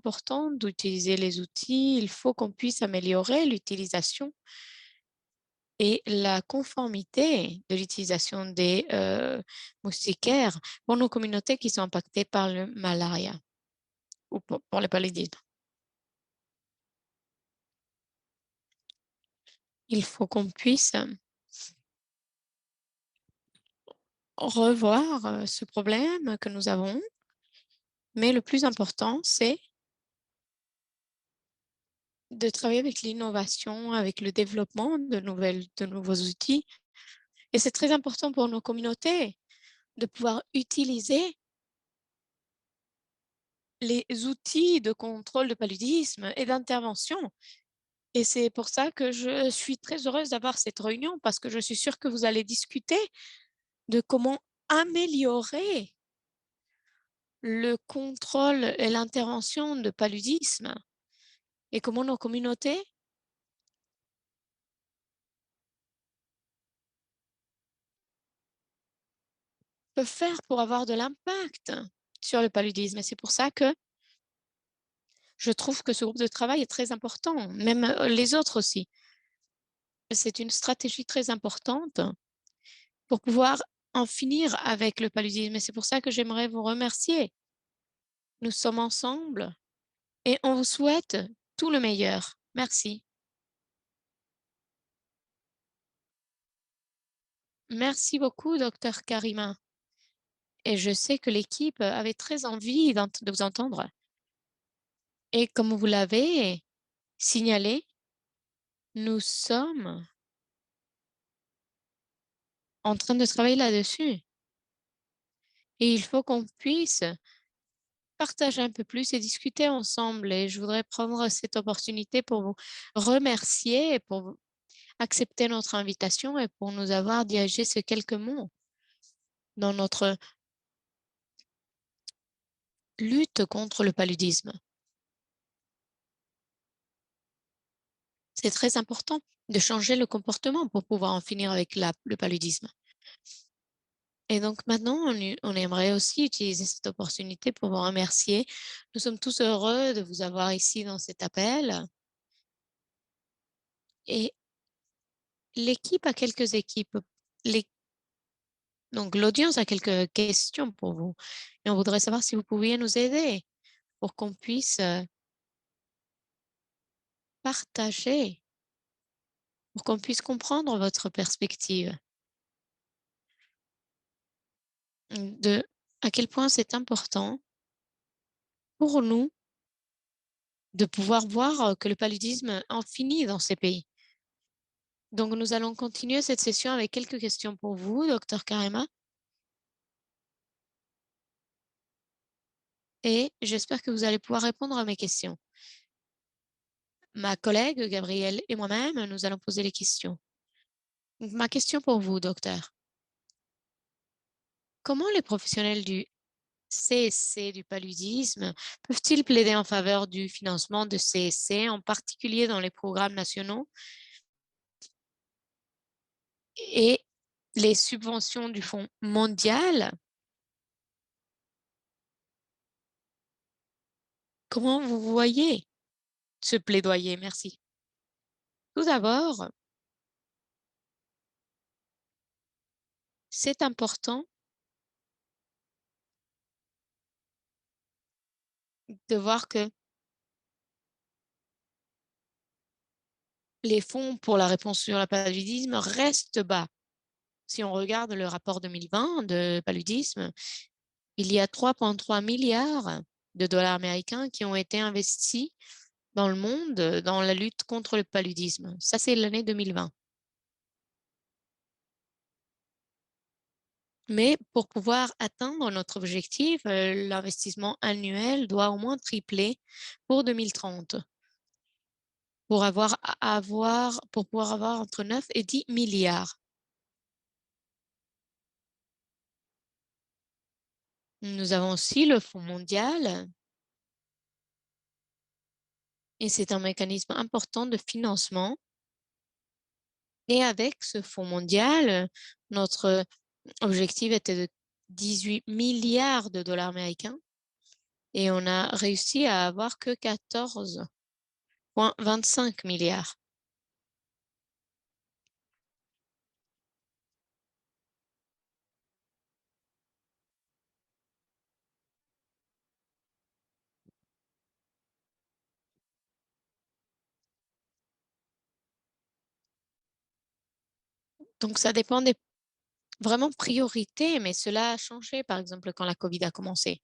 important d'utiliser les outils. Il faut qu'on puisse améliorer l'utilisation et la conformité de l'utilisation des moustiquaires pour nos communautés qui sont impactées par le malaria ou pour le paludisme. Il faut qu'on puisse revoir ce problème que nous avons, mais le plus important, c'est de travailler avec l'innovation, avec le développement de nouveaux outils. Et c'est très important pour nos communautés de pouvoir utiliser les outils de contrôle de paludisme et d'intervention. Et c'est pour ça que je suis très heureuse d'avoir cette réunion parce que je suis sûre que vous allez discuter de comment améliorer le contrôle et l'intervention de paludisme et comment nos communautés peuvent faire pour avoir de l'impact sur le paludisme. Et c'est pour ça que je trouve que ce groupe de travail est très important, même les autres aussi. C'est une stratégie très importante pour pouvoir en finir avec le paludisme. Et c'est pour ça que j'aimerais vous remercier. Nous sommes ensemble et on vous souhaite tout le meilleur. Merci. Merci beaucoup, docteur Karima. Et je sais que l'équipe avait très envie de vous entendre. Et comme vous l'avez signalé, nous sommes en train de travailler là-dessus. Et il faut qu'on puisse partager un peu plus et discuter ensemble. Et je voudrais prendre cette opportunité pour vous remercier et pour accepter notre invitation et pour nous avoir dirigé ces quelques mots dans notre lutte contre le paludisme. C'est très important de changer le comportement pour pouvoir en finir avec le paludisme. Et donc maintenant, on aimerait aussi utiliser cette opportunité pour vous remercier. Nous sommes tous heureux de vous avoir ici dans cet appel. Et l'équipe a quelques équipes. Donc l'audience a quelques questions pour vous. Et on voudrait savoir si vous pouviez nous aider pour qu'on puisse partager, pour qu'on puisse comprendre votre perspective de à quel point c'est important pour nous de pouvoir voir que le paludisme en finit dans ces pays. Donc, nous allons continuer cette session avec quelques questions pour vous, docteur Karima. Et j'espère que vous allez pouvoir répondre à mes questions. Ma collègue Gabrielle et moi-même, nous allons poser les questions. Donc, ma question pour vous, docteur. Comment les professionnels du CSC du paludisme peuvent-ils plaider en faveur du financement de CSC, en particulier dans les programmes nationaux et les subventions du Fonds mondial? Comment vous voyez ce plaidoyer? Merci. Tout d'abord, c'est important de voir que les fonds pour la réponse sur le paludisme restent bas. Si on regarde le rapport 2020 de paludisme, il y a 3,3 milliards de dollars américains qui ont été investis dans le monde dans la lutte contre le paludisme. Ça, c'est l'année 2020. Mais pour pouvoir atteindre notre objectif, l'investissement annuel doit au moins tripler pour 2030 pour pouvoir avoir entre 9 et 10 milliards. Nous avons aussi le Fonds mondial et c'est un mécanisme important de financement. Et avec ce Fonds mondial, notre objectif était de 18 milliards de dollars américains. et on a réussi à avoir que 14,25 milliards. Donc ça dépend des vraiment priorités, mais cela a changé, par exemple, quand la COVID a commencé.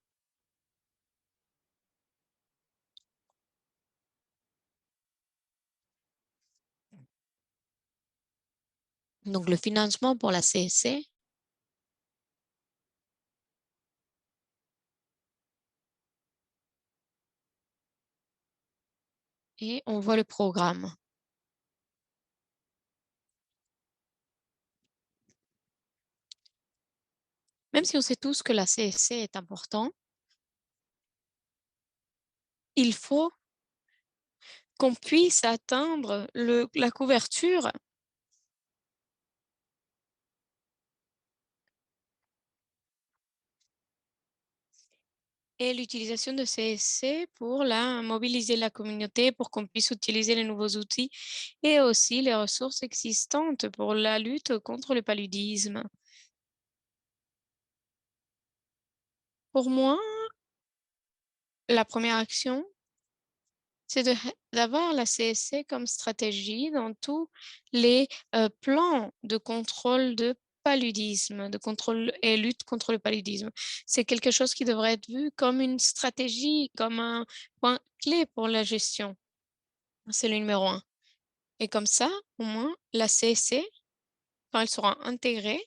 Donc le financement pour la CSC, et on voit le programme. Même si on sait tous que la CSC est important, il faut qu'on puisse atteindre la couverture et l'utilisation de CSC pour mobiliser la communauté, pour qu'on puisse utiliser les nouveaux outils et aussi les ressources existantes pour la lutte contre le paludisme. Pour moi, la première action, c'est d'avoir la CSC comme stratégie dans tous les plans de contrôle de paludisme, de contrôle et lutte contre le paludisme. C'est quelque chose qui devrait être vu comme une stratégie, comme un point clé pour la gestion. C'est le numéro un. Et comme ça, au moins, la CSC, quand elle sera intégrée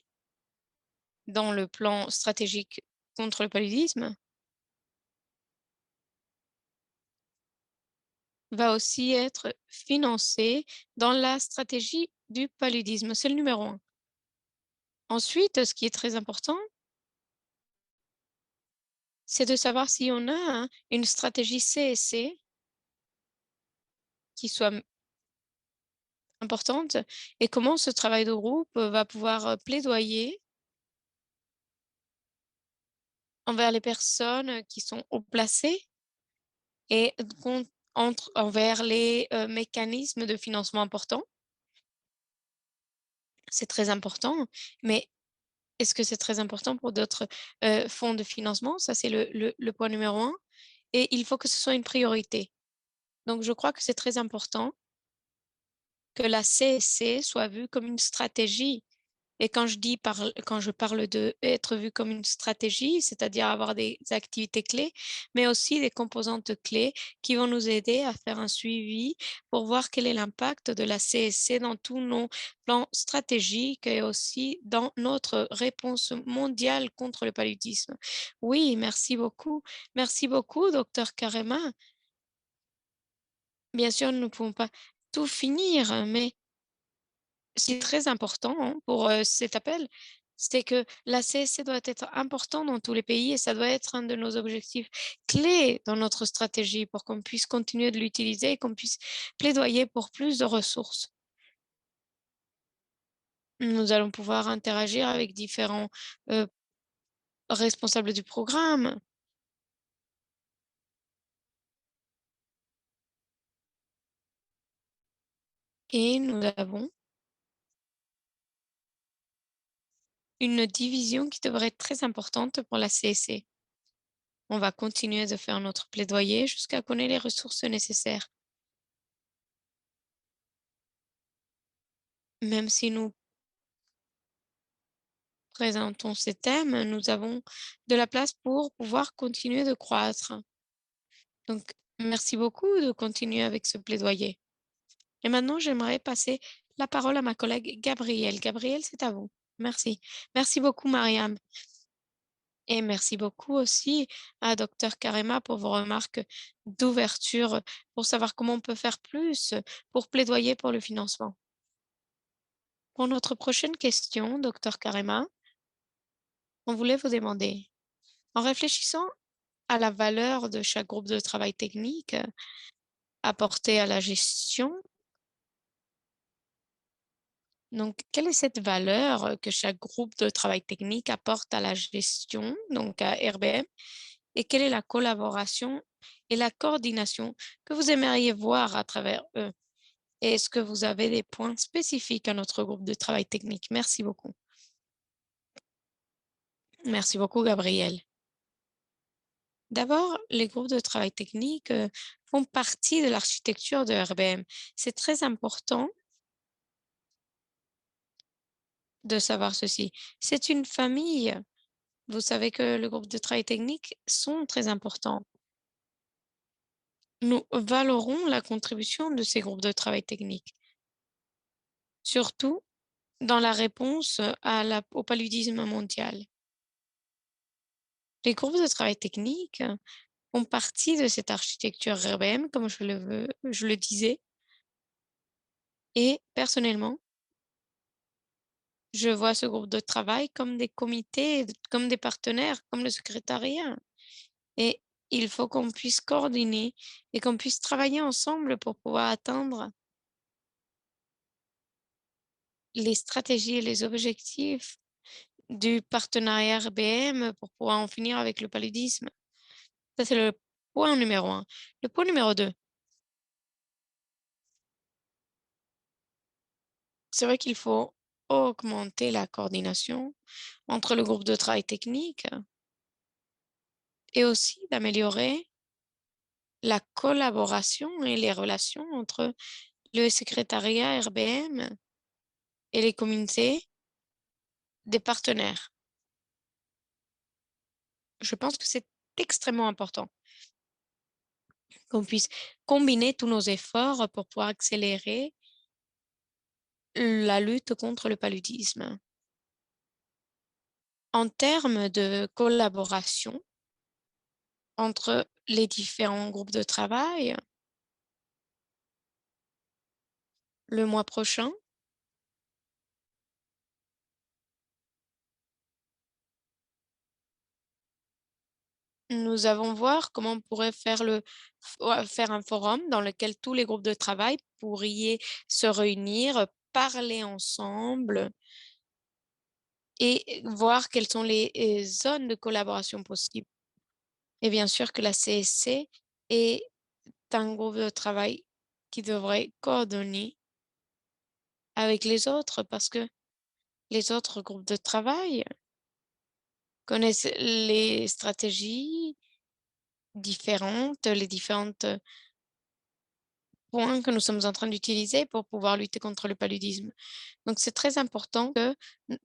dans le plan stratégique contre le paludisme, va aussi être financée dans la stratégie du paludisme. C'est le numéro un. Ensuite, ce qui est très important, c'est de savoir si on a une stratégie CSC qui soit importante et comment ce travail de groupe va pouvoir plaidoyer envers les personnes qui sont haut placées et envers les mécanismes de financement importants. C'est très important, mais est-ce que c'est très important pour d'autres fonds de financement? Ça, c'est le point numéro un. Et il faut que ce soit une priorité. Donc, je crois que c'est très important que la CSC soit vue comme une stratégie. Et quand je parle de être vue comme une stratégie, c'est-à-dire avoir des activités clés, mais aussi des composantes clés qui vont nous aider à faire un suivi pour voir quel est l'impact de la CSC dans tous nos plans stratégiques et aussi dans notre réponse mondiale contre le paludisme. Oui, merci beaucoup. Merci beaucoup, docteur Karema. Bien sûr, nous ne pouvons pas tout finir, mais c'est très important, hein, pour, cet appel, c'est que la CSC doit être important dans tous les pays et ça doit être un de nos objectifs clés dans notre stratégie pour qu'on puisse continuer de l'utiliser et qu'on puisse plaidoyer pour plus de ressources. Nous allons pouvoir interagir avec différents, heu, responsables du programme et nous avons une division qui devrait être très importante pour la CSC. On va continuer de faire notre plaidoyer jusqu'à qu'on ait les ressources nécessaires. Même si nous présentons ces thèmes, nous avons de la place pour pouvoir continuer de croître. Donc, merci beaucoup de continuer avec ce plaidoyer. Et maintenant, j'aimerais passer la parole à ma collègue Gabrielle. Gabrielle, c'est à vous. Merci. Merci beaucoup, Mariam. Et merci beaucoup aussi à Docteur Karema pour vos remarques d'ouverture pour savoir comment on peut faire plus pour plaidoyer pour le financement. Pour notre prochaine question, Docteur Karema, on voulait vous demander, en réfléchissant à la valeur de chaque groupe de travail technique apporté à la gestion. Donc, quelle est cette valeur que chaque groupe de travail technique apporte à la gestion, donc à RBM? et quelle est la collaboration et la coordination que vous aimeriez voir à travers eux? Et est-ce que vous avez des points spécifiques à notre groupe de travail technique? Merci beaucoup. Merci beaucoup, Gabriel. D'abord, les groupes de travail technique font partie de l'architecture de RBM. C'est très important de savoir ceci. C'est une famille. Vous savez que le groupe de travail technique sont très importants. Nous valorons la contribution de ces groupes de travail technique, surtout dans la réponse au paludisme mondial. Les groupes de travail technique font partie de cette architecture RBM, comme je le disais, et personnellement, je vois ce groupe de travail comme des comités, comme des partenaires, comme le secrétariat. Et il faut qu'on puisse coordonner et qu'on puisse travailler ensemble pour pouvoir atteindre les stratégies et les objectifs du partenariat RBM pour pouvoir en finir avec le paludisme. Ça, c'est le point numéro un. Le point numéro 2, c'est vrai qu'il faut augmenter la coordination entre le groupe de travail technique et aussi d'améliorer la collaboration et les relations entre le secrétariat RBM et les communautés des partenaires. Je pense que c'est extrêmement important qu'on puisse combiner tous nos efforts pour pouvoir accélérer la lutte contre le paludisme. En termes de collaboration entre les différents groupes de travail, le mois prochain, nous allons voir comment on pourrait faire un forum dans lequel tous les groupes de travail pourraient se réunir, parler ensemble et voir quelles sont les zones de collaboration possibles. Et bien sûr que la CSC est un groupe de travail qui devrait coordonner avec les autres parce que les autres groupes de travail connaissent les stratégies différentes, les différentes points que nous sommes en train d'utiliser pour pouvoir lutter contre le paludisme. Donc, c'est très important que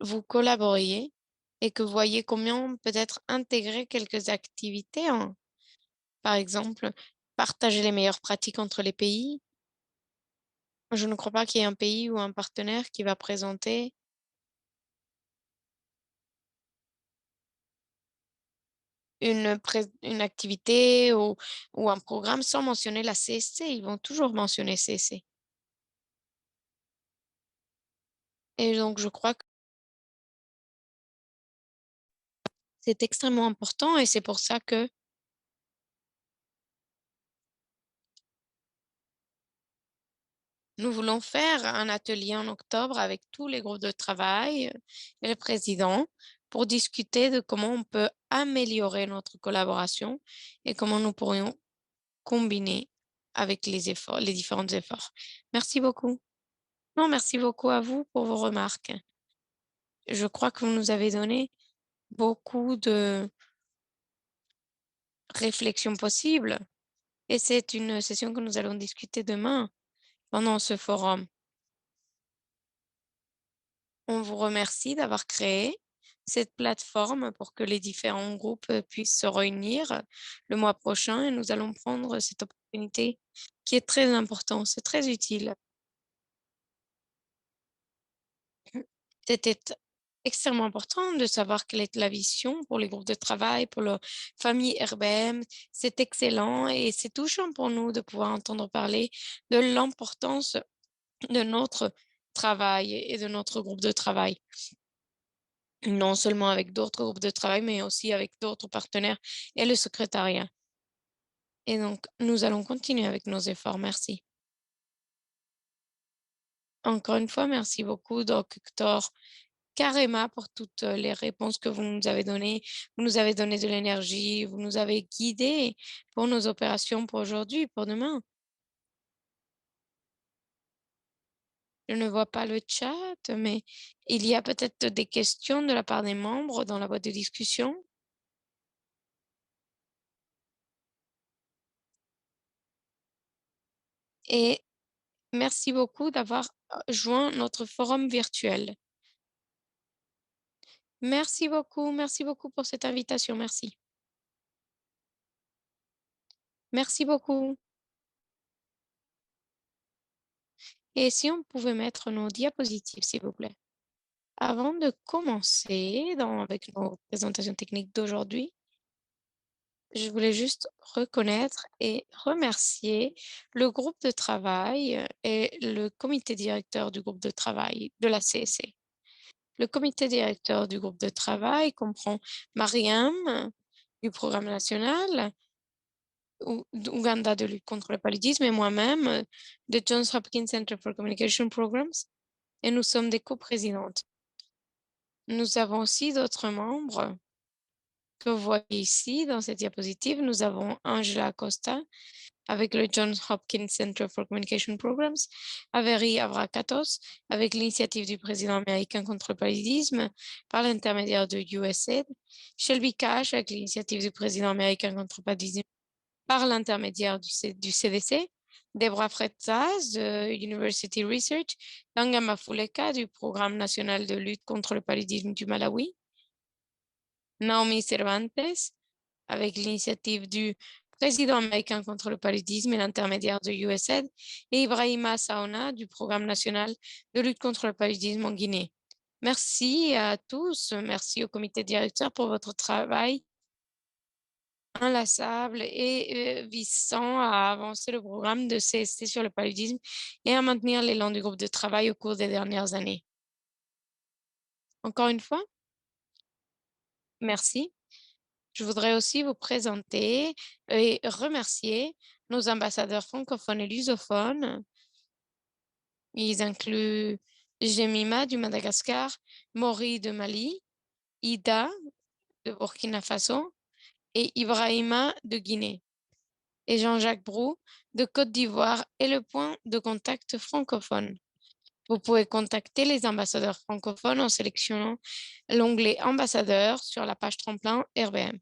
vous collaboriez et que vous voyez comment peut-être intégrer quelques activités, par exemple, partager les meilleures pratiques entre les pays. Je ne crois pas qu'il y ait un pays ou un partenaire qui va présenter une activité ou un programme sans mentionner la CSC. Ils vont toujours mentionner CSC. Et donc, je crois que c'est extrêmement important et c'est pour ça que nous voulons faire un atelier en octobre avec tous les groupes de travail et le président pour discuter de comment on peut améliorer notre collaboration et comment nous pourrions combiner avec les efforts, les différents efforts. Merci beaucoup. Non, merci beaucoup à vous pour vos remarques. Je crois que vous nous avez donné beaucoup de réflexions possibles et c'est une session que nous allons discuter demain pendant ce forum. On vous remercie d'avoir créé cette plateforme pour que les différents groupes puissent se réunir le mois prochain et nous allons prendre cette opportunité qui est très importante, c'est très utile. C'était extrêmement important de savoir quelle est la vision pour les groupes de travail, pour la famille RBM. C'est excellent et c'est touchant pour nous de pouvoir entendre parler de l'importance de notre travail et de notre groupe de travail. Non seulement avec d'autres groupes de travail, mais aussi avec d'autres partenaires et le secrétariat. Et donc, nous allons continuer avec nos efforts. Merci. Encore une fois, merci beaucoup, Docteur Karima, pour toutes les réponses que vous nous avez données. Vous nous avez donné de l'énergie, vous nous avez guidés pour nos opérations pour aujourd'hui, pour demain. Je ne vois pas le chat, mais il y a peut-être des questions de la part des membres dans la boîte de discussion. Et merci beaucoup d'avoir joint notre forum virtuel. Merci beaucoup pour cette invitation. Merci. Merci beaucoup. Et si on pouvait mettre nos diapositives, s'il vous plaît. Avant de commencer avec nos présentations techniques d'aujourd'hui, je voulais juste reconnaître et remercier le groupe de travail et le comité directeur du groupe de travail de la CSC. Le comité directeur du groupe de travail comprend Mariam du programme national d'Ouganda de lutte contre le paludisme et moi-même de Johns Hopkins Center for Communication Programs et nous sommes des coprésidentes. Nous avons aussi d'autres membres que vous voyez ici dans cette diapositive. Nous avons Angela Acosta avec le Johns Hopkins Center for Communication Programs, Avery Avrakatos avec l'initiative du président américain contre le paludisme par l'intermédiaire de USAID, Shelby Cash avec l'initiative du président américain contre le paludisme par l'intermédiaire du CDC, Deborah Fretzas de University Research, Tangama Fuleka du Programme national de lutte contre le paludisme du Malawi, Naomi Cervantes avec l'initiative du président américain contre le paludisme et l'intermédiaire de USAID, et Ibrahima Saona du Programme national de lutte contre le paludisme en Guinée. Merci à tous, merci au comité directeur pour votre travail inlassable et visant à avancer le programme de CST sur le paludisme et à maintenir l'élan du groupe de travail au cours des dernières années. Encore une fois, merci. Je voudrais aussi vous présenter et remercier nos ambassadeurs francophones et lusophones. Ils incluent Jemima du Madagascar, Maury de Mali, Ida de Burkina Faso et Ibrahima de Guinée, et Jean-Jacques Brou de Côte d'Ivoire est le point de contact francophone. Vous pouvez contacter les ambassadeurs francophones en sélectionnant l'onglet ambassadeur sur la page tremplin RBM,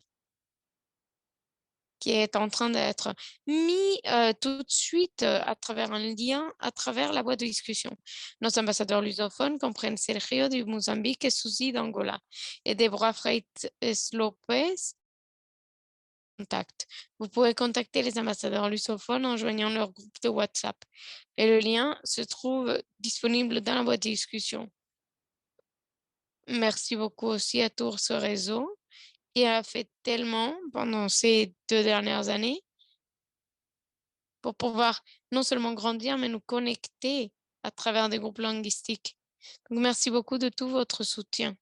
qui est en train d'être mis tout de suite à travers un lien, à travers la boîte de discussion. Nos ambassadeurs lusophones comprennent Sergio du Mozambique et Suzy d'Angola et Deborah Freites Lopez. Contact. Vous pouvez contacter les ambassadeurs lusophones en joignant leur groupe de WhatsApp et le lien se trouve disponible dans la boîte de discussion. Merci beaucoup aussi à tout ce réseau qui a fait tellement pendant ces 2 dernières années pour pouvoir non seulement grandir, mais nous connecter à travers des groupes linguistiques. Donc, merci beaucoup de tout votre soutien.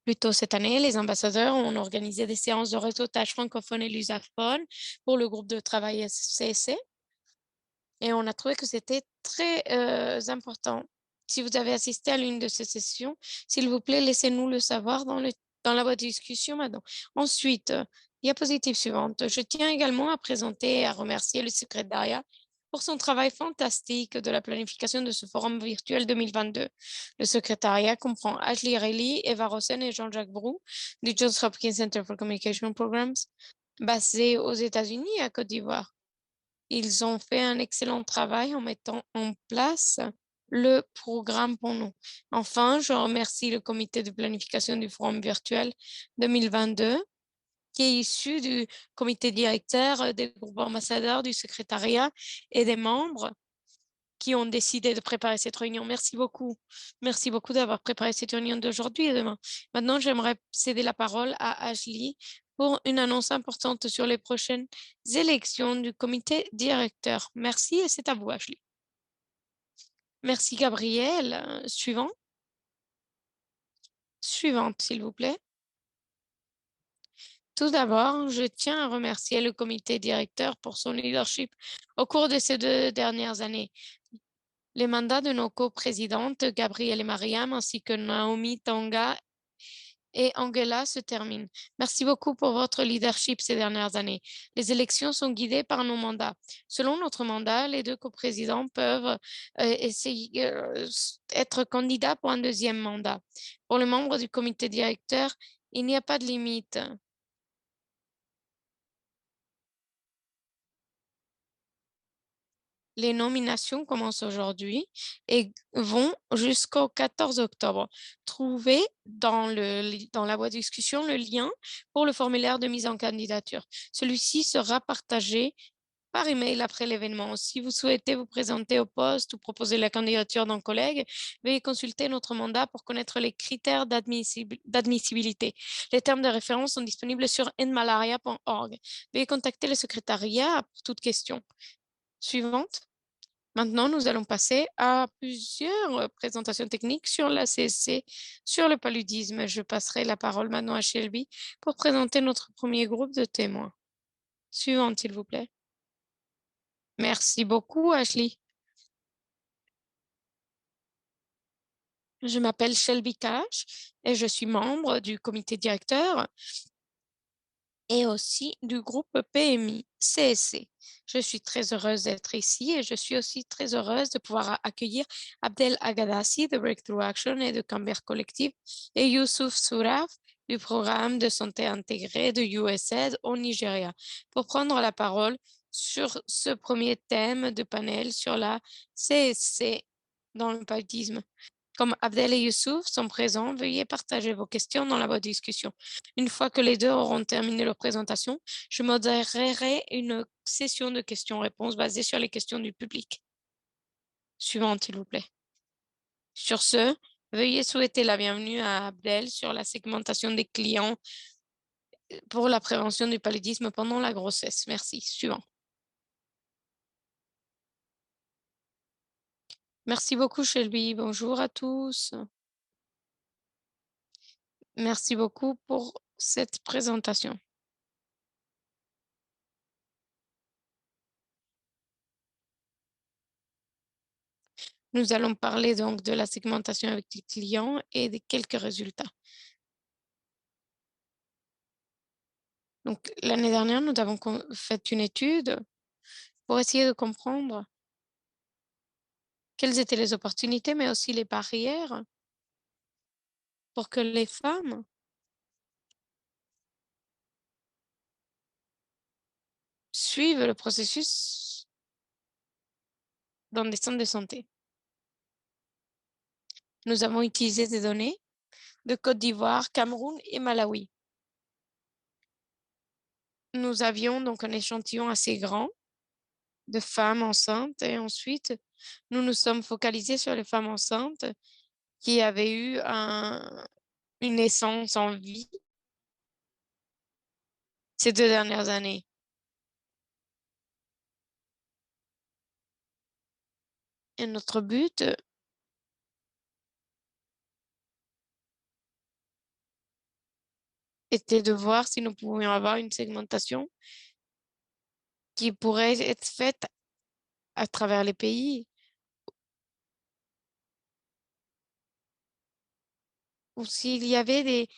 Plus tôt cette année, les ambassadeurs ont organisé des séances de réseautage francophone et lusophone pour le groupe de travail CSC et on a trouvé que c'était très important. Si vous avez assisté à l'une de ces sessions, s'il vous plaît, laissez-nous le savoir dans la boîte de discussion maintenant. Ensuite, diapositive suivante. Je tiens également à présenter et à remercier le secrétariat pour son travail fantastique de la planification de ce forum virtuel 2022. Le secrétariat comprend Ashley Reilly, Eva Rosen et Jean-Jacques Brou du Johns Hopkins Center for Communication Programs, basé aux États-Unis et à Côte d'Ivoire. Ils ont fait un excellent travail en mettant en place le programme pour nous. Enfin, je remercie le comité de planification du forum virtuel 2022 qui est issu du comité directeur, des groupes ambassadeurs, du secrétariat et des membres qui ont décidé de préparer cette réunion. Merci beaucoup. Merci beaucoup d'avoir préparé cette réunion d'aujourd'hui et demain. Maintenant, j'aimerais céder la parole à Ashley pour une annonce importante sur les prochaines élections du comité directeur. Merci et c'est à vous, Ashley. Merci, Gabriel. Suivant. Suivante, s'il vous plaît. Tout d'abord, je tiens à remercier le comité directeur pour son leadership au cours de ces 2 dernières années. Les mandats de nos coprésidentes, Gabrielle et Mariam, ainsi que Naomi Tonga et Angela se terminent. Merci beaucoup pour votre leadership ces dernières années. Les élections sont guidées par nos mandats. Selon notre mandat, les deux coprésidents peuvent essayer être candidats pour un deuxième mandat. Pour les membres du comité directeur, il n'y a pas de limite. Les nominations commencent aujourd'hui et vont jusqu'au 14 octobre. Trouvez dans la boîte de discussion le lien pour le formulaire de mise en candidature. Celui-ci sera partagé par email après l'événement. Si vous souhaitez vous présenter au poste ou proposer la candidature d'un collègue, veuillez consulter notre mandat pour connaître les critères d'admissibilité. Les termes de référence sont disponibles sur nmalaria.org. Veuillez contacter le secrétariat pour toute question. Suivante. Maintenant, nous allons passer à plusieurs présentations techniques sur la CSC, sur le paludisme. Je passerai la parole maintenant à Shelby pour présenter notre premier groupe de témoins. Suivante, s'il vous plaît. Merci beaucoup, Ashley. Je m'appelle Shelby Cash et je suis membre du comité directeur et aussi du groupe PMI CSC. Je suis très heureuse d'être ici et je suis aussi très heureuse de pouvoir accueillir Abdel Agadassi de Breakthrough Action et de Camber Collective et Youssouf Souraf du programme de santé intégrée de USAID au Nigeria pour prendre la parole sur ce premier thème de panel sur la CSC dans le paludisme. Comme Abdel et Youssouf sont présents, veuillez partager vos questions dans la boîte de discussion. Une fois que les deux auront terminé leur présentation, je modérerai une session de questions-réponses basée sur les questions du public. Suivante, s'il vous plaît. Sur ce, veuillez souhaiter la bienvenue à Abdel sur la segmentation des clients pour la prévention du paludisme pendant la grossesse. Merci. Suivant. Merci beaucoup, Shelby. Bonjour à tous. Merci beaucoup pour cette présentation. Nous allons parler donc de la segmentation avec les clients et de quelques résultats. Donc, l'année dernière, nous avons fait une étude pour essayer de comprendre quelles étaient les opportunités, mais aussi les barrières pour que les femmes suivent le processus dans des centres de santé. Nous avons utilisé des données de Côte d'Ivoire, Cameroun et Malawi. Nous avions donc un échantillon assez grand de femmes enceintes et ensuite, nous nous sommes focalisés sur les femmes enceintes qui avaient eu une naissance en vie ces 2 dernières années. Et notre but était de voir si nous pouvions avoir une segmentation qui pourrait être faite à travers les pays ou s'il y avait des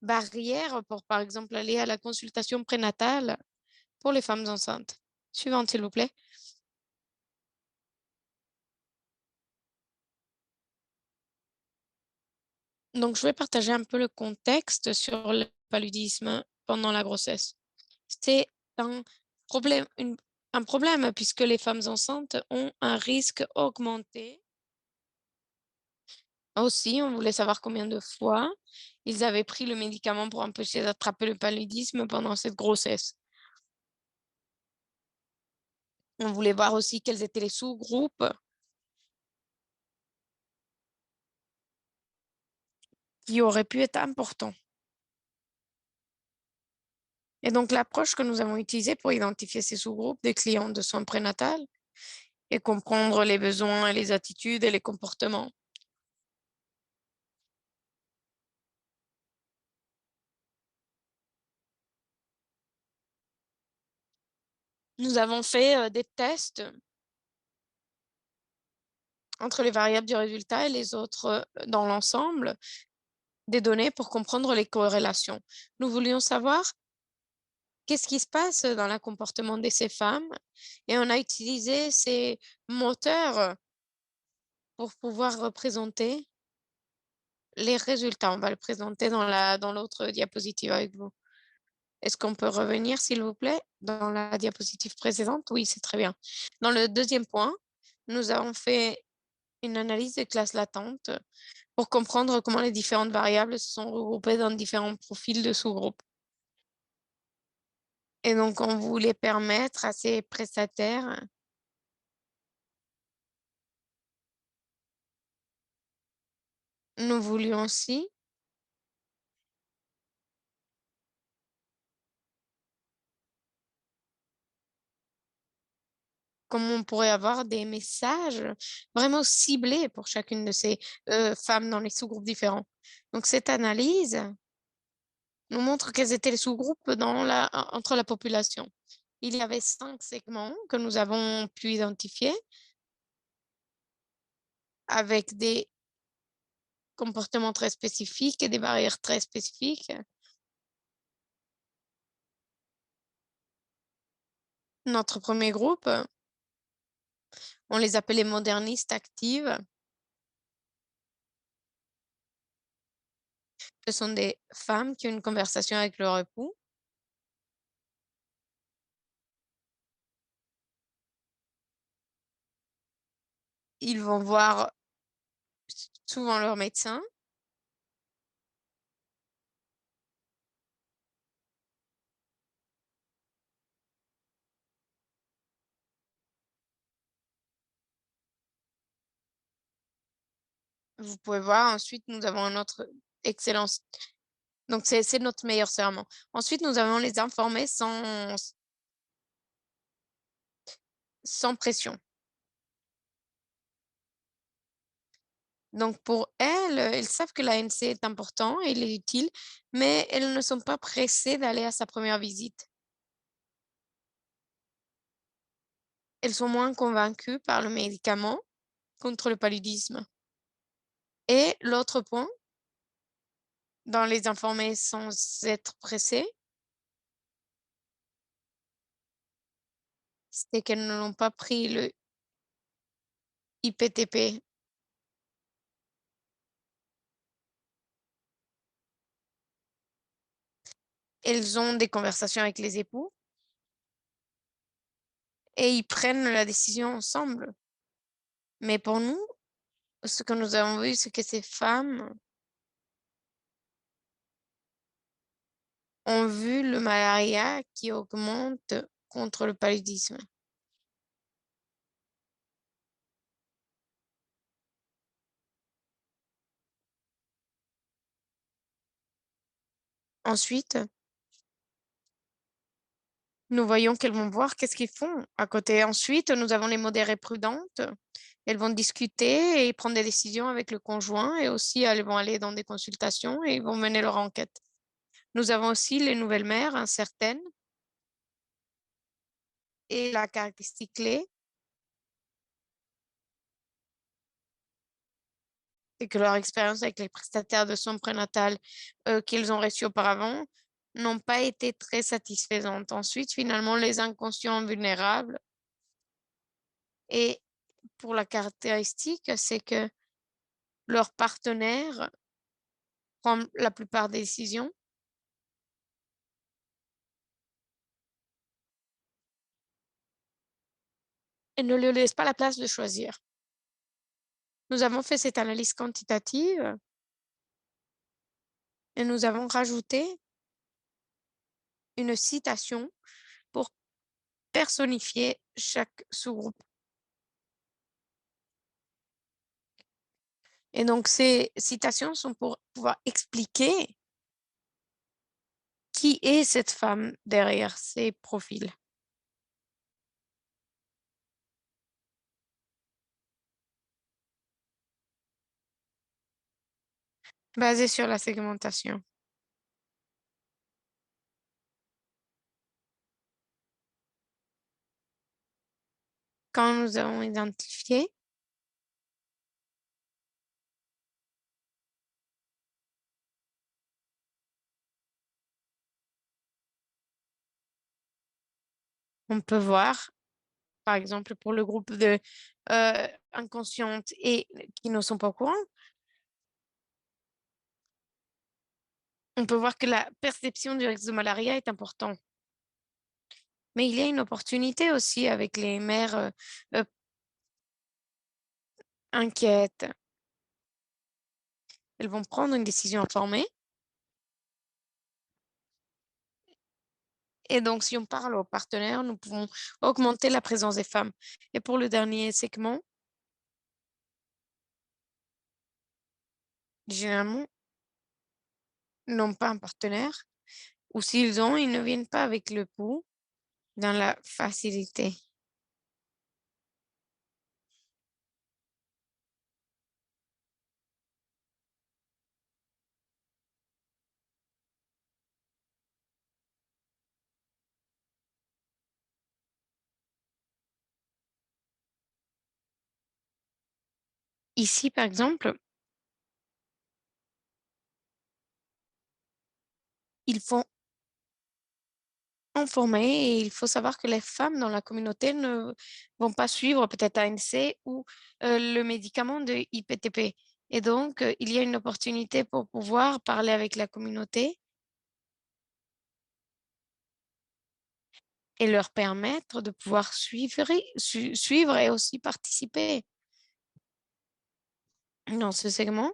barrières pour, par exemple, aller à la consultation prénatale pour les femmes enceintes. Suivante, s'il vous plaît. Donc, je vais partager un peu le contexte sur le paludisme pendant la grossesse. C'est un problème, un problème puisque les femmes enceintes ont un risque augmenté. Aussi, on voulait savoir combien de fois ils avaient pris le médicament pour empêcher d'attraper le paludisme pendant cette grossesse. On voulait voir aussi quels étaient les sous-groupes qui auraient pu être importants. Et donc, l'approche que nous avons utilisée pour identifier ces sous-groupes des clients de soins prénatal et comprendre les besoins, les attitudes et les comportements. Nous avons fait des tests entre les variables du résultat et les autres dans l'ensemble des données pour comprendre les corrélations. Nous voulions savoir qu'est-ce qui se passe dans le comportement de ces femmes et on a utilisé ces moteurs pour pouvoir représenter les résultats. On va le présenter dans l'autre diapositive avec vous. Est-ce qu'on peut revenir, s'il vous plaît, dans la diapositive précédente? Oui, c'est très bien. Dans le deuxième point, nous avons fait une analyse des classes latentes pour comprendre comment les différentes variables se sont regroupées dans différents profils de sous-groupes. Et donc, on voulait permettre à ces prestataires, nous voulions aussi, comme on pourrait avoir des messages vraiment ciblés pour chacune de ces femmes dans les sous-groupes différents. Donc, cette analyse nous montre quels étaient les sous-groupes entre la population. Il y avait 5 segments que nous avons pu identifier avec des comportements très spécifiques et des barrières très spécifiques. Notre premier groupe, on les appelait modernistes actives. Ce sont des femmes qui ont une conversation avec leur époux. Ils vont voir souvent leur médecin. Vous pouvez voir, ensuite, nous avons un autre excellent. Donc, c'est notre meilleur serment. Ensuite, nous avons les informés sans pression. Donc, pour elles, elles savent que l'ANC est important et il est utile, mais elles ne sont pas pressées d'aller à sa première visite. Elles sont moins convaincues par le médicament contre le paludisme. Et l'autre point, dans les informés sans être pressées, c'est qu'elles n'ont pas pris le IPTP. Elles ont des conversations avec les époux et ils prennent la décision ensemble. Mais pour nous, ce que nous avons vu, c'est que ces femmes ont vu le malaria qui augmente contre le paludisme. Ensuite, nous voyons qu'elles vont voir qu'est-ce qu'ils font à côté. Ensuite, nous avons les modérées prudentes. Elles vont discuter et prendre des décisions avec le conjoint et aussi elles vont aller dans des consultations et ils vont mener leur enquête. Nous avons aussi les nouvelles mères incertaines et la caractéristique clé, c'est que leur expérience avec les prestataires de soins prénatal qu'ils ont reçus auparavant n'ont pas été très satisfaisantes. Ensuite, finalement, les inconscients vulnérables. Et pour la caractéristique, c'est que leur partenaire prend la plupart des décisions et ne lui laisse pas la place de choisir. Nous avons fait cette analyse quantitative et nous avons rajouté une citation pour personnifier chaque sous-groupe. Et donc, ces citations sont pour pouvoir expliquer qui est cette femme derrière ces profils. Basé sur la segmentation. Quand nous avons identifié On peut voir, par exemple, pour le groupe de inconscientes et qui ne sont pas au courant, on peut voir que la perception du risque de malaria est importante. Mais il y a une opportunité aussi avec les mères euh, inquiètes. Elles vont prendre une décision informée. Et donc, si on parle aux partenaires, nous pouvons augmenter la présence des femmes. Et pour le dernier segment, généralement, n'ont pas un partenaire, ou s'ils ont, ils ne viennent pas avec le pouls dans la facilité. Ici, par exemple, il faut informer et il faut savoir que les femmes dans la communauté ne vont pas suivre peut-être ANC ou le médicament de IPTP. Et donc, il y a une opportunité pour pouvoir parler avec la communauté et leur permettre de pouvoir suivre et aussi participer dans ce segment.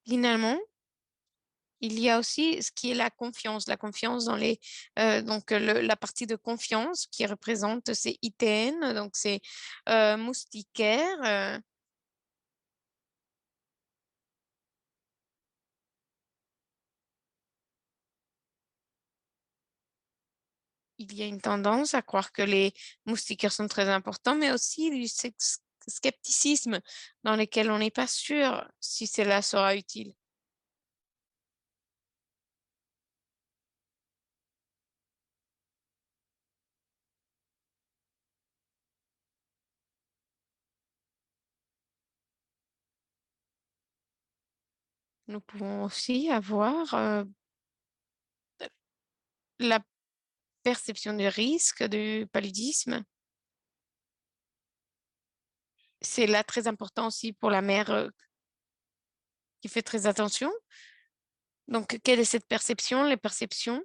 Finalement, il y a aussi ce qui est la confiance dans les donc la partie de confiance qui représente ces ITN, donc c'est moustiquaires. Il y a une tendance à croire que les moustiquaires sont très importants, mais aussi du scepticisme dans lequel on n'est pas sûr si cela sera utile. Nous pouvons aussi avoir la perception du risque du paludisme. C'est là très important aussi pour la mère qui fait très attention. Donc, quelle est cette perception? Les perceptions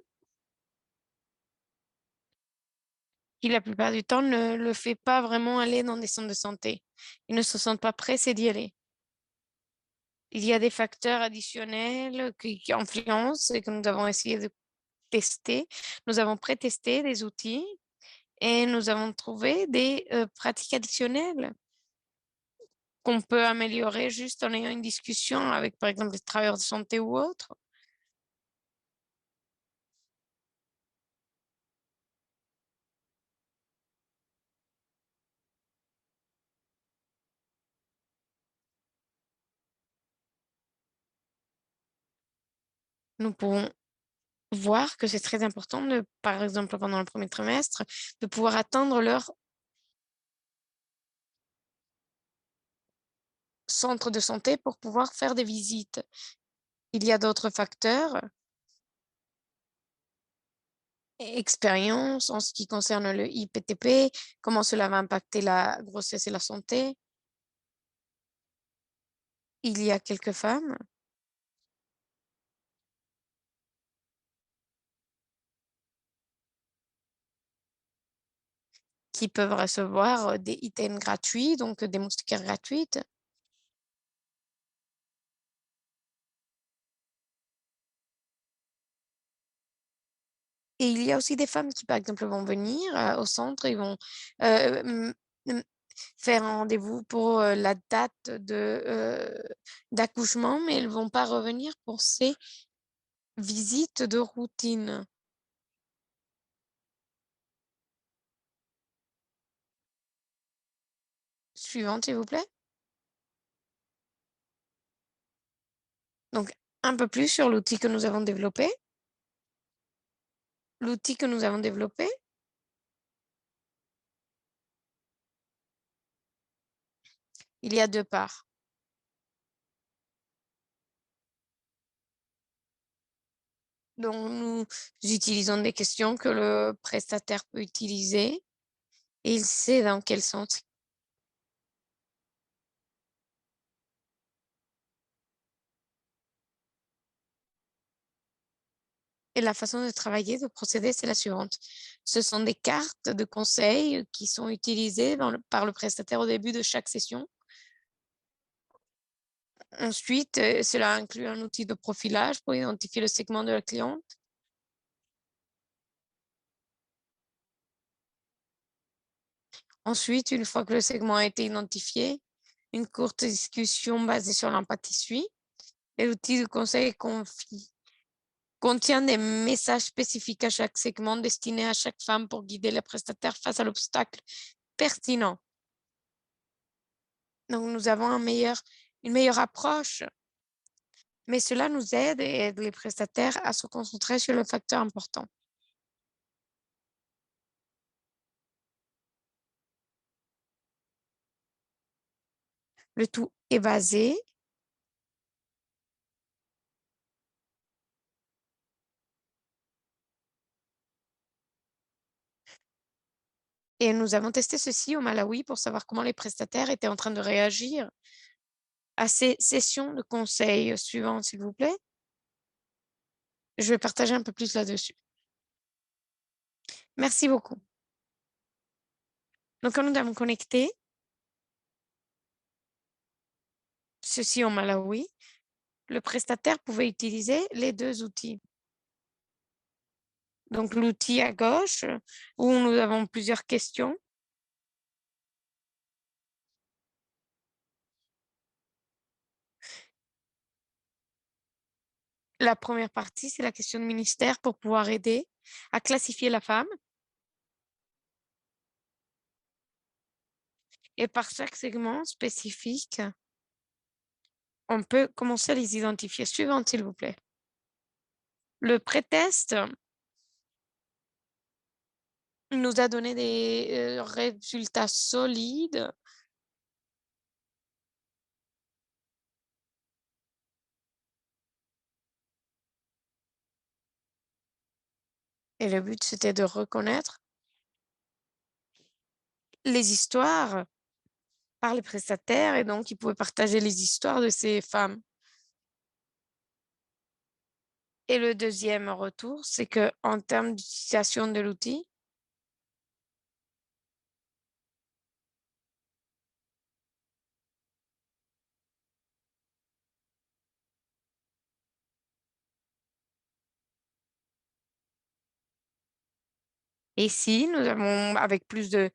qui, la plupart du temps, ne le fait pas vraiment aller dans des centres de santé. Ils ne se sentent pas pressés d'y aller. Il y a des facteurs additionnels qui influencent et que nous avons essayé de tester. Nous avons pré-testé des outils et nous avons trouvé des pratiques additionnelles qu'on peut améliorer juste en ayant une discussion avec, par exemple, des travailleurs de santé ou autres. Nous pouvons voir que c'est très important de, par exemple, pendant le premier trimestre, de pouvoir atteindre leur centre de santé pour pouvoir faire des visites. Il y a d'autres facteurs, expérience en ce qui concerne le IPTP, comment cela va impacter la grossesse et la santé. Il y a quelques femmes qui peuvent recevoir des items gratuits, donc des moustiquaires gratuites. Et il y a aussi des femmes qui, par exemple, vont venir au centre, ils vont euh, m- m- faire un rendez-vous pour la date d'accouchement, mais elles vont pas revenir pour ces visites de routine. Suivante, s'il vous plaît. Donc, un peu plus sur l'outil que nous avons développé. L'outil que nous avons développé, Il y a deux parts. Donc, nous utilisons des questions que le prestataire peut utiliser et il sait dans quel sens. Et la façon de travailler, de procéder, c'est la suivante. Ce sont des cartes de conseil qui sont utilisées par le prestataire au début de chaque session. Ensuite, cela inclut un outil de profilage pour identifier le segment de la cliente. Ensuite, une fois que le segment a été identifié, une courte discussion basée sur l'empathie suit et l'outil de conseil contient des messages spécifiques à chaque segment destinés à chaque femme pour guider le prestataire face à l'obstacle pertinent. Donc, nous avons une meilleure approche, mais cela nous aide et aide les prestataires à se concentrer sur le facteur important. Le tout est basé et nous avons testé ceci au Malawi pour savoir comment les prestataires étaient en train de réagir à ces sessions de conseil suivantes, s'il vous plaît. Je vais partager un peu plus là-dessus. Merci beaucoup. Donc, quand nous avons connecté ceci au Malawi, le prestataire pouvait utiliser les deux outils. Donc, l'outil à gauche, où nous avons plusieurs questions. La première partie, c'est la question de ministère pour pouvoir aider à classifier la femme. Et par chaque segment spécifique, on peut commencer à les identifier. Suivante, s'il vous plaît. Le pré-test nous a donné des résultats solides. Et le but, c'était de reconnaître les histoires par les prestataires et donc ils pouvaient partager les histoires de ces femmes. Et le deuxième retour, c'est que en termes d'utilisation de l'outil, ici, nous avons, avec plus de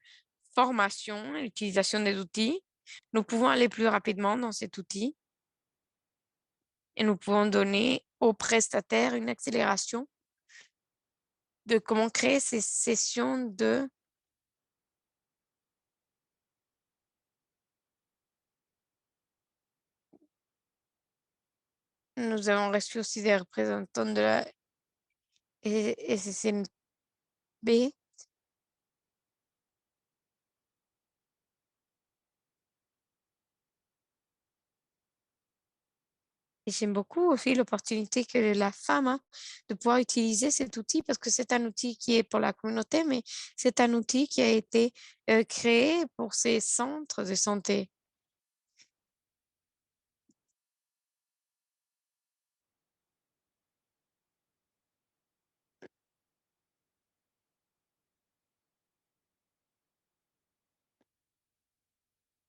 formation et l'utilisation des outils, nous pouvons aller plus rapidement dans cet outil et nous pouvons donner aux prestataires une accélération de comment créer ces sessions de... Nous avons reçu aussi des représentants de la SSNB. Et j'aime beaucoup aussi l'opportunité que la femme a de pouvoir utiliser cet outil parce que c'est un outil qui est pour la communauté, mais c'est un outil qui a été créé pour ces centres de santé.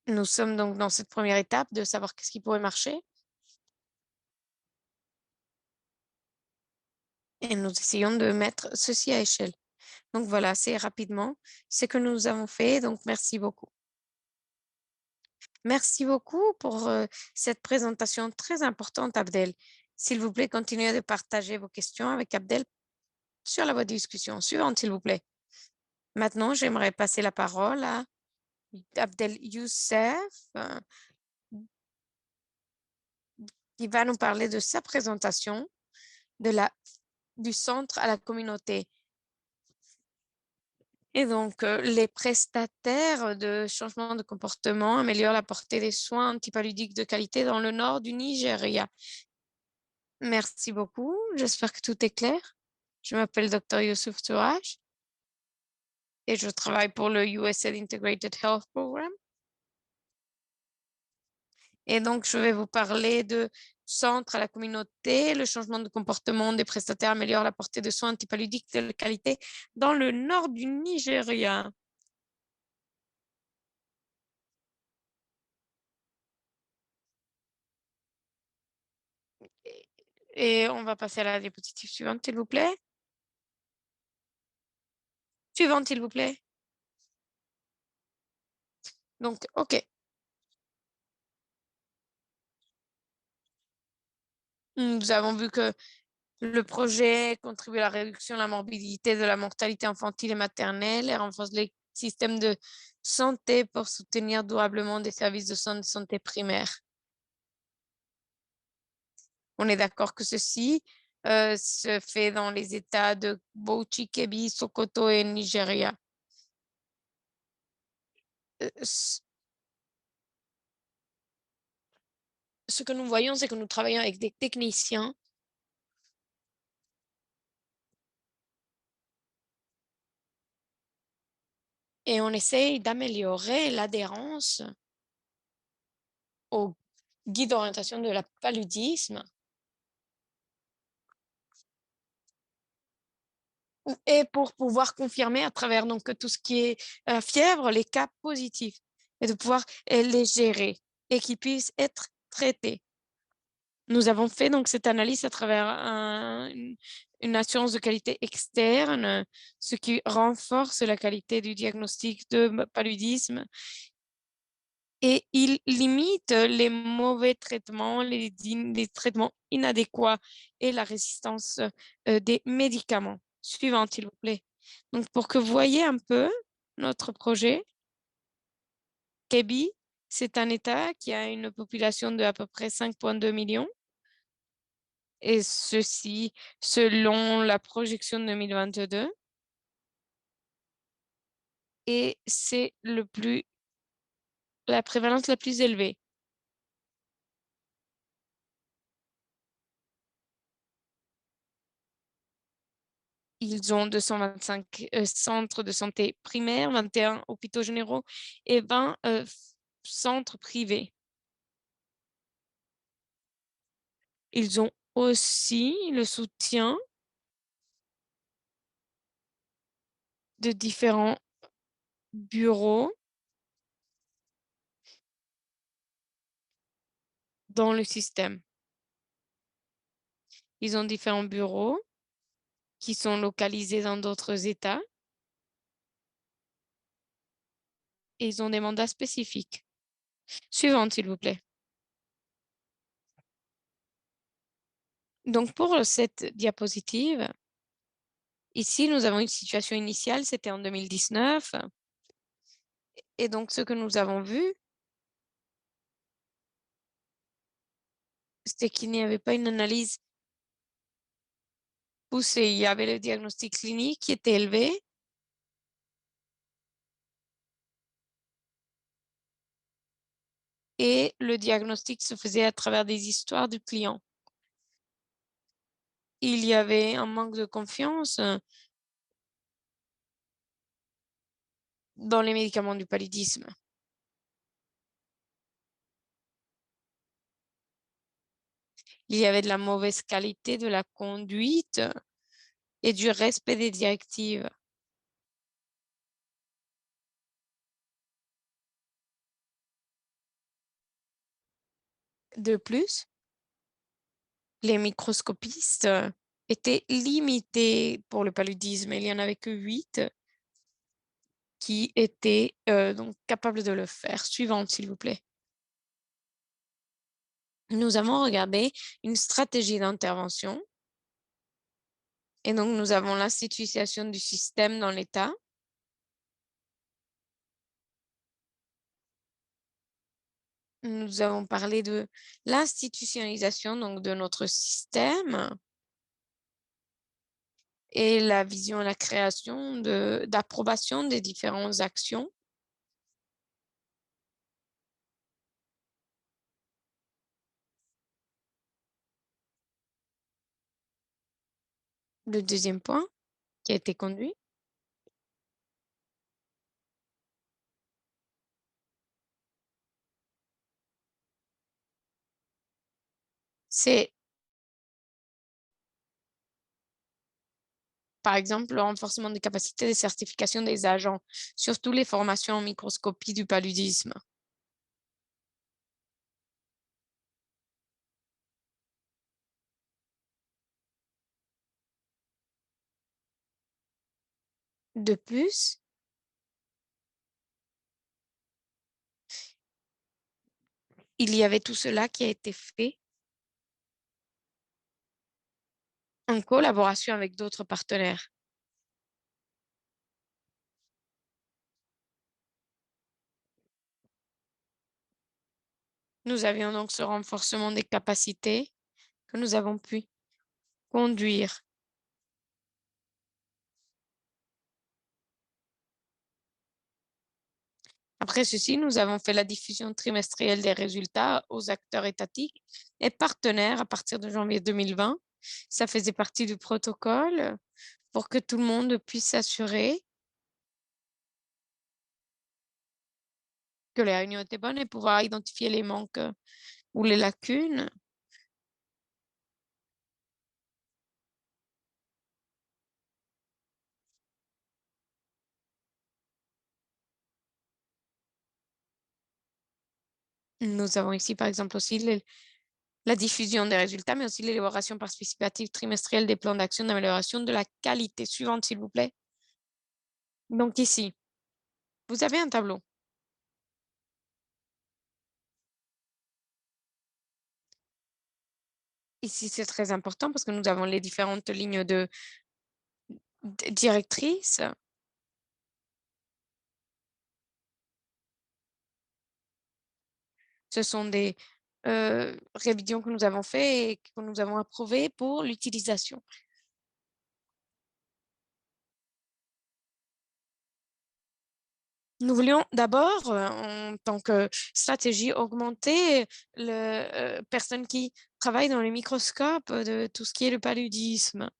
Nous sommes donc dans cette première étape de savoir qu'est-ce qui pourrait marcher et nous essayons de mettre ceci à échelle. Donc voilà, c'est rapidement ce que nous avons fait. Donc merci beaucoup. Merci beaucoup pour cette présentation très importante, Abdel. S'il vous plaît, continuez de partager vos questions avec Abdel sur la voie de discussion suivante, s'il vous plaît. Maintenant, j'aimerais passer la parole à Abdel Youssef, qui va nous parler de sa présentation du centre à la communauté. Et donc, les prestataires de changement de comportement améliorent la portée des soins antipaludiques de qualité dans le nord du Nigeria. Merci beaucoup. J'espère que tout est clair. Je m'appelle Dr. Youssouf Touraj et je travaille pour le USAID Integrated Health Program. Et donc, je vais vous parler de centre à la communauté. Le changement de comportement des prestataires améliore la portée de soins antipaludiques de qualité dans le nord du Nigeria. Et on va passer à la diapositive suivante, s'il vous plaît. Suivante, s'il vous plaît. Donc, OK. Nous avons vu que le projet contribue à la réduction de la morbidité, de la mortalité infantile et maternelle et renforce les systèmes de santé pour soutenir durablement des services de soins de santé primaire. On est d'accord que ceci se fait dans les États de Bauchi, Kebbi, Sokoto et Nigeria. Ce que nous voyons, c'est que nous travaillons avec des techniciens et on essaye d'améliorer l'adhérence au guide d'orientation de la paludisme et pour pouvoir confirmer à travers donc tout ce qui est fièvre, les cas positifs et de pouvoir les gérer et qu'ils puissent être traités. Nous avons fait donc cette analyse à travers une assurance de qualité externe, ce qui renforce la qualité du diagnostic de paludisme et il limite les mauvais traitements, les traitements inadéquats et la résistance des médicaments. Suivant, s'il vous plaît. Donc, pour que vous voyez un peu notre projet, Kebbi, c'est un État qui a une population de à peu près 5,2 millions. Et ceci selon la projection de 2022. Et c'est la prévalence la plus élevée. Ils ont 225 centres de santé primaires, 21 hôpitaux généraux et 20 centres privés. Ils ont aussi le soutien de différents bureaux dans le système. Ils ont différents bureaux qui sont localisés dans d'autres États et ils ont des mandats spécifiques. Suivante, s'il vous plaît. Donc, pour cette diapositive, ici, nous avons une situation initiale, c'était en 2019. Et donc, ce que nous avons vu, c'était qu'il n'y avait pas une analyse poussée. Il y avait le diagnostic clinique qui était élevé. Et le diagnostic se faisait à travers des histoires du client. Il y avait un manque de confiance dans les médicaments du paludisme. Il y avait de la mauvaise qualité de la conduite et du respect des directives. De plus, les microscopistes étaient limités pour le paludisme. Il n'y en avait que 8 qui étaient donc capables de le faire. Suivante, s'il vous plaît. Nous avons regardé une stratégie d'intervention et donc nous avons l'institution du système dans l'État. Nous avons parlé de l'institutionnalisation donc de notre système et la vision et la création d'approbation des différentes actions. Le deuxième point qui a été conduit, c'est par exemple le renforcement des capacités de certification des agents, surtout les formations en microscopie du paludisme. De plus, il y avait tout cela qui a été fait en collaboration avec d'autres partenaires. Nous avions donc ce renforcement des capacités que nous avons pu conduire. Après ceci, nous avons fait la diffusion trimestrielle des résultats aux acteurs étatiques et partenaires à partir de janvier 2020. Ça faisait partie du protocole pour que tout le monde puisse s'assurer que les réunions étaient bonnes et pouvoir identifier les manques ou les lacunes. Nous avons ici, par exemple, aussi la diffusion des résultats, mais aussi l'élaboration participative trimestrielle des plans d'action d'amélioration de la qualité. Suivante, s'il vous plaît. Donc ici, vous avez un tableau. Ici, c'est très important parce que nous avons les différentes lignes directrices. Ce sont des révisions que nous avons faites et que nous avons approuvées pour l'utilisation. Nous voulions d'abord, en tant que stratégie, augmenter les personnes qui travaillent dans les microscopes de tout ce qui est le paludisme.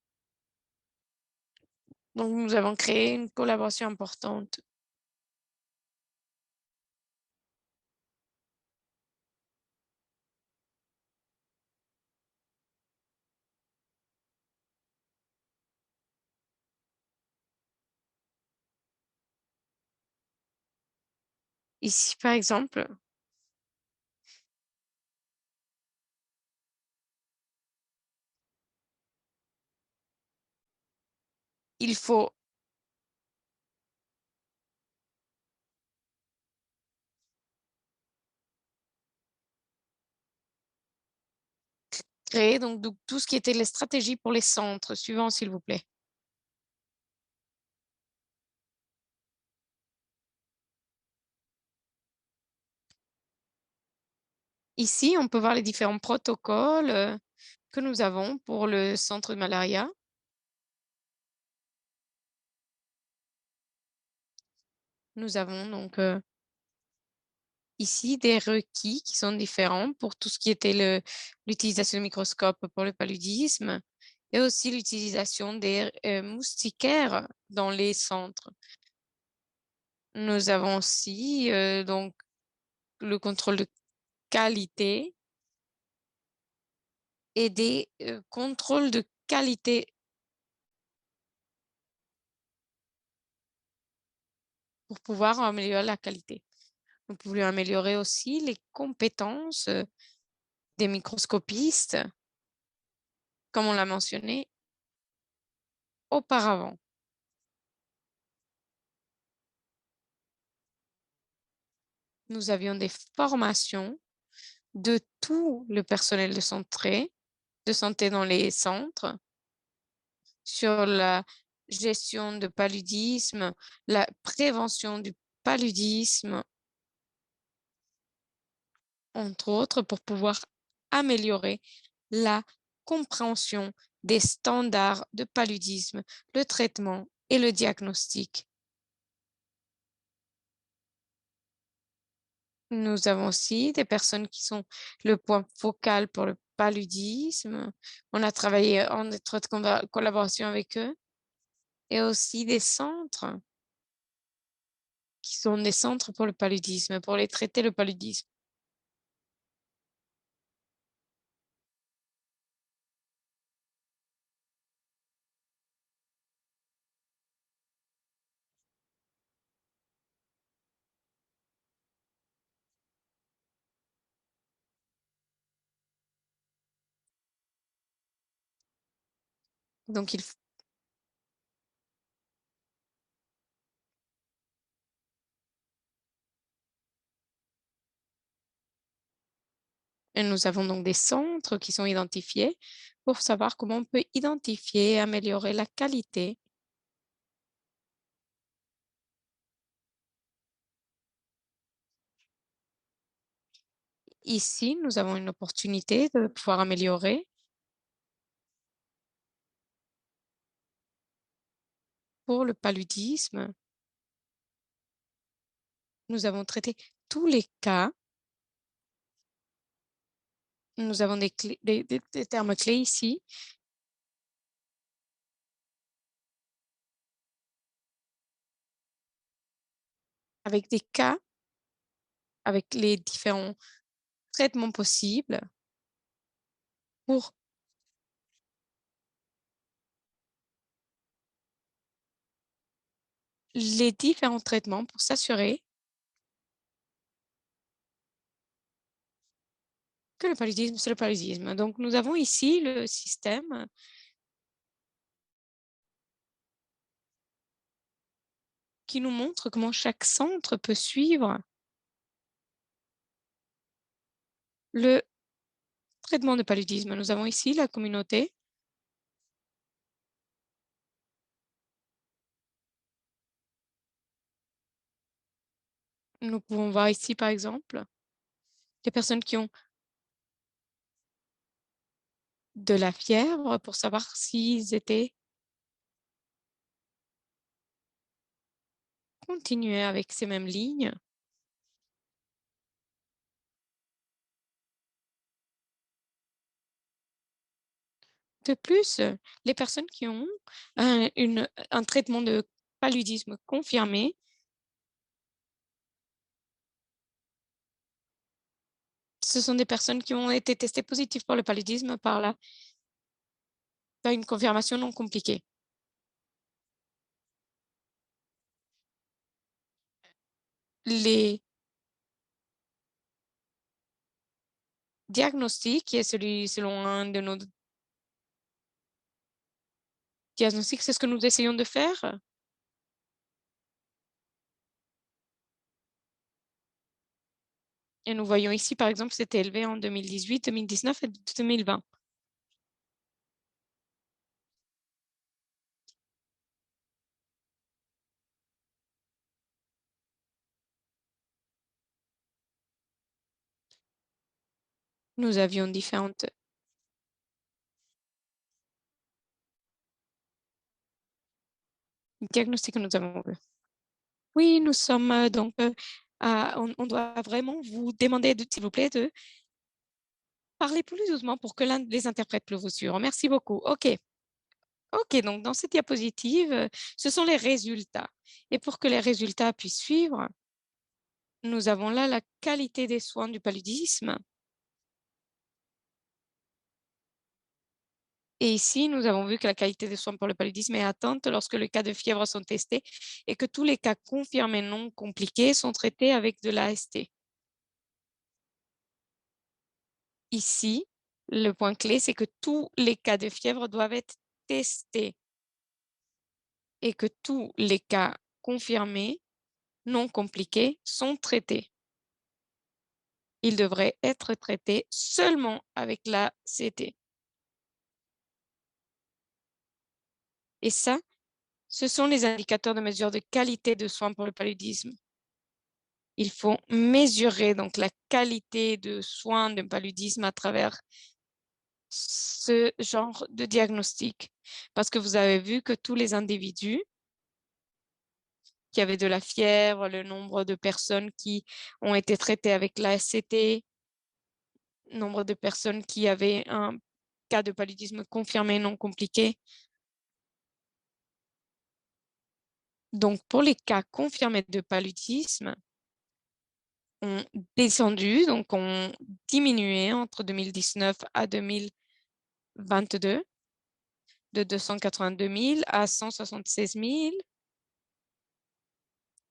Donc, nous avons créé une collaboration importante. Ici, par exemple, il faut créer donc tout ce qui était les stratégies pour les centres. Suivant, s'il vous plaît. Ici, on peut voir les différents protocoles que nous avons pour le centre de malaria. Nous avons donc ici des requis qui sont différents pour tout ce qui était l'utilisation du microscope pour le paludisme et aussi l'utilisation des moustiquaires dans les centres. Nous avons aussi donc le contrôle de qualité et des contrôles de qualité pour pouvoir améliorer la qualité. Nous pouvions améliorer aussi les compétences des microscopistes, comme on l'a mentionné auparavant. Nous avions des formations de tout le personnel de santé dans les centres sur la gestion de paludisme, la prévention du paludisme, entre autres, pour pouvoir améliorer la compréhension des standards de paludisme, le traitement et le diagnostic. Nous avons aussi des personnes qui sont le point focal pour le paludisme. On a travaillé en étroite collaboration avec eux et aussi des centres qui sont des centres pour le paludisme, pour les traiter le paludisme. Donc, et nous avons donc des centres qui sont identifiés pour savoir comment on peut identifier et améliorer la qualité. Ici, nous avons une opportunité de pouvoir améliorer pour le paludisme. Nous avons traité tous les cas. Nous avons des termes clés ici avec des cas, avec les différents traitements possibles pour les différents traitements pour s'assurer que le paludisme, c'est le paludisme. Donc, nous avons ici le système qui nous montre comment chaque centre peut suivre le traitement de paludisme. Nous avons ici la communauté. Nous pouvons voir ici, par exemple, des personnes qui ont de la fièvre pour savoir s'ils étaient continués avec ces mêmes lignes. De plus, les personnes qui ont un traitement de paludisme confirmé, ce sont des personnes qui ont été testées positives pour le paludisme par une confirmation non compliquée. Les diagnostics, qui est celui selon un de nos diagnostics, c'est ce que nous essayons de faire. Et nous voyons ici, par exemple, c'était élevé en 2018, 2019 et 2020. Nous avions différentes diagnostics que nous avons vus. Oui, nous sommes donc, on doit vraiment vous demander, s'il vous plaît, de parler plus doucement pour que l'un des interprètes puisse vous suivre. Merci beaucoup. OK. OK, donc dans cette diapositive, ce sont les résultats. Et pour que les résultats puissent suivre, nous avons là la qualité des soins du paludisme. Et ici, nous avons vu que la qualité des soins pour le paludisme est atteinte lorsque les cas de fièvre sont testés et que tous les cas confirmés non compliqués sont traités avec de l'AST. Ici, le point clé, c'est que tous les cas de fièvre doivent être testés et que tous les cas confirmés non compliqués sont traités. Ils devraient être traités seulement avec l'ACT. Et ça, ce sont les indicateurs de mesure de qualité de soins pour le paludisme. Il faut mesurer donc la qualité de soins de paludisme à travers ce genre de diagnostic. Parce que vous avez vu que tous les individus qui avaient de la fièvre, le nombre de personnes qui ont été traitées avec l'ASCT, nombre de personnes qui avaient un cas de paludisme confirmé non compliqué. Donc, pour les cas confirmés de paludisme, ont descendu, donc ont diminué entre 2019 à 2022 de 282 000 à 176 000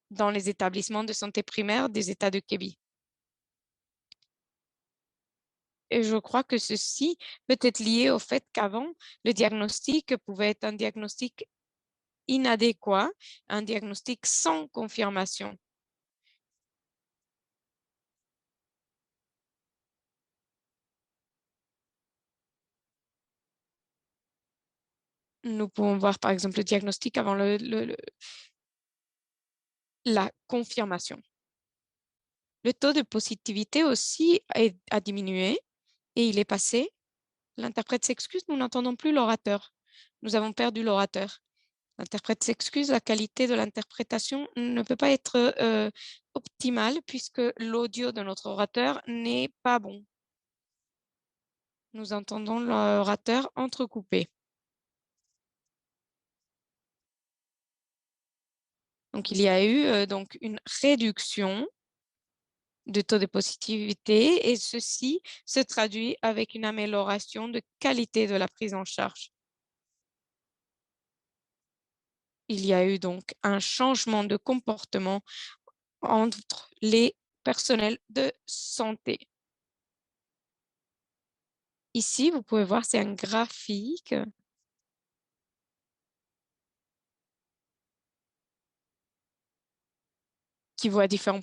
dans les établissements de santé primaire des États de Québec. Et je crois que ceci peut être lié au fait qu'avant, le diagnostic pouvait être un diagnostic inadéquat, un diagnostic sans confirmation. Nous pouvons voir par exemple le diagnostic avant la confirmation. Le taux de positivité aussi a diminué et il est passé. L'interprète s'excuse, nous n'entendons plus l'orateur. Nous avons perdu l'orateur. L'interprète s'excuse, la qualité de l'interprétation ne peut pas être optimale puisque l'audio de notre orateur n'est pas bon. Nous entendons l'orateur entrecoupé. Donc, il y a eu donc une réduction de taux de positivité et ceci se traduit avec une amélioration de qualité de la prise en charge. Il y a eu donc un changement de comportement entre les personnels de santé. Ici, vous pouvez voir, c'est un graphique qui voit différents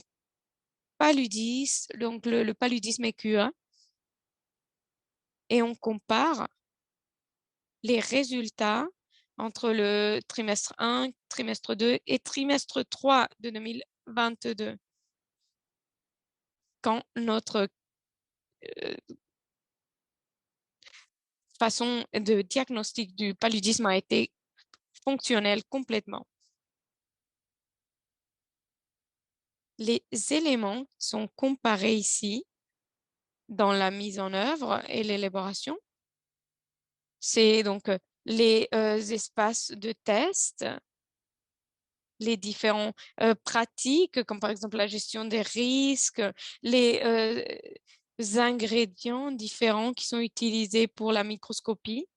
paludismes, donc le paludisme équus, et on compare les résultats entre le trimestre 1, trimestre 2 et trimestre 3 de 2022, quand notre euh, façon de diagnostic du paludisme a été fonctionnelle complètement. Les éléments sont comparés ici dans la mise en œuvre et l'élaboration. C'est donc les espaces de test, les différents pratiques, comme par exemple la gestion des risques, les ingrédients différents qui sont utilisés pour la microscopie.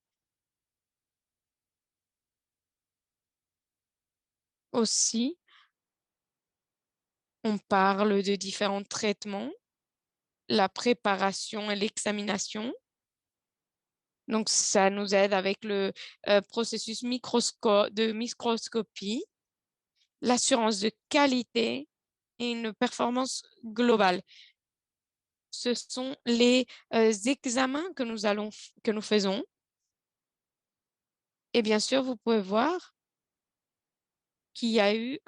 Aussi, on parle de différents traitements, la préparation et l'examination. Donc, ça nous aide avec le processus de microscopie, l'assurance de qualité et une performance globale. Ce sont les examens que nous faisons. Et bien sûr, vous pouvez voir qu'il y a eu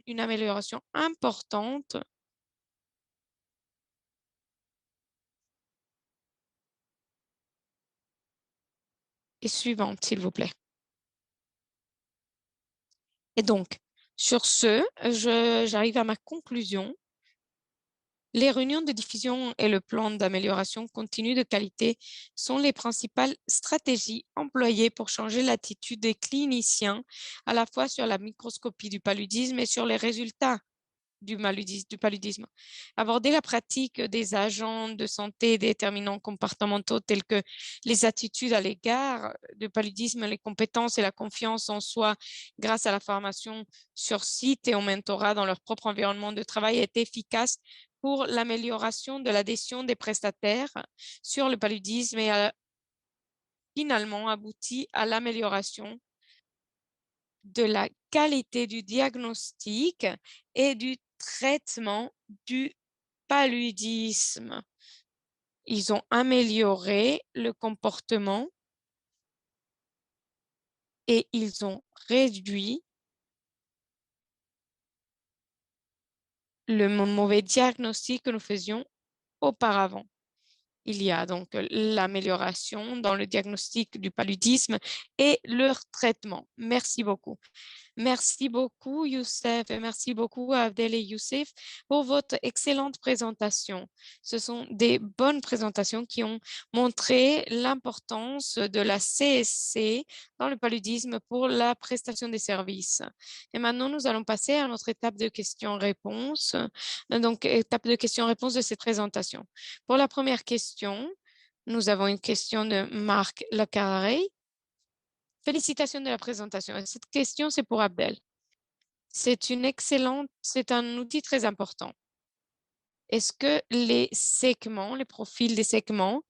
une amélioration importante. Et suivante, s'il vous plaît. Et donc, sur ce, j'arrive à ma conclusion. Les réunions de diffusion et le plan d'amélioration continue de qualité sont les principales stratégies employées pour changer l'attitude des cliniciens à la fois sur la microscopie du paludisme et sur les résultats du paludisme. Aborder la pratique des agents de santé déterminants comportementaux tels que les attitudes à l'égard du paludisme, les compétences et la confiance en soi grâce à la formation sur site et au mentorat dans leur propre environnement de travail est efficace pour l'amélioration de l'adhésion des prestataires sur le paludisme et a finalement abouti à l'amélioration de la qualité du diagnostic et du traitement du paludisme. Ils ont amélioré le comportement et ils ont réduit le mauvais diagnostic que nous faisions auparavant. Il y a donc l'amélioration dans le diagnostic du paludisme et leur traitement. Merci beaucoup. Merci beaucoup, Youssef, et merci beaucoup, Abdel et Youssef, pour votre excellente présentation. Ce sont des bonnes présentations qui ont montré l'importance de la CSC dans le paludisme pour la prestation des services. Et maintenant, nous allons passer à notre étape de questions-réponses. Donc, étape de questions-réponses de cette présentation. Pour la première question, nous avons une question de Marc Lecarré. Félicitations de la présentation. Et cette question, c'est pour Abdel. C'est un outil très important. Est-ce que les segments, les profils des segments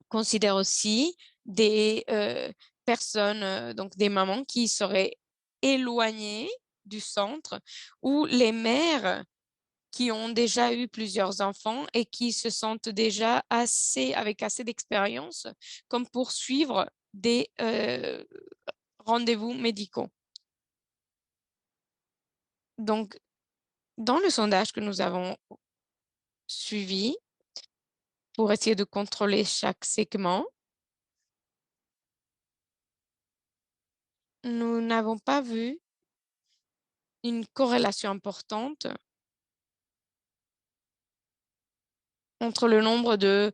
considèrent aussi des personnes, donc des mamans qui seraient éloignées du centre ou les mères qui ont déjà eu plusieurs enfants et qui se sentent déjà avec assez d'expérience comme pour suivre des rendez-vous médicaux. Donc, dans le sondage que nous avons suivi pour essayer de contrôler chaque segment, nous n'avons pas vu une corrélation importante entre le nombre de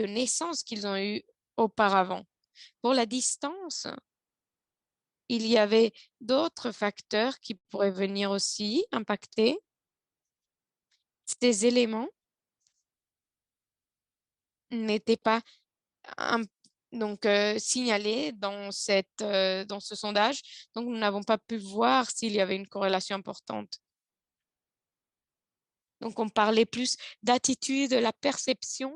naissances qu'ils ont eues auparavant. Pour la distance, il y avait d'autres facteurs qui pourraient venir aussi impacter. Ces éléments n'étaient pas im- donc signalés dans ce sondage. Donc, nous n'avons pas pu voir s'il y avait une corrélation importante. Donc, on parlait plus d'attitude, de la perception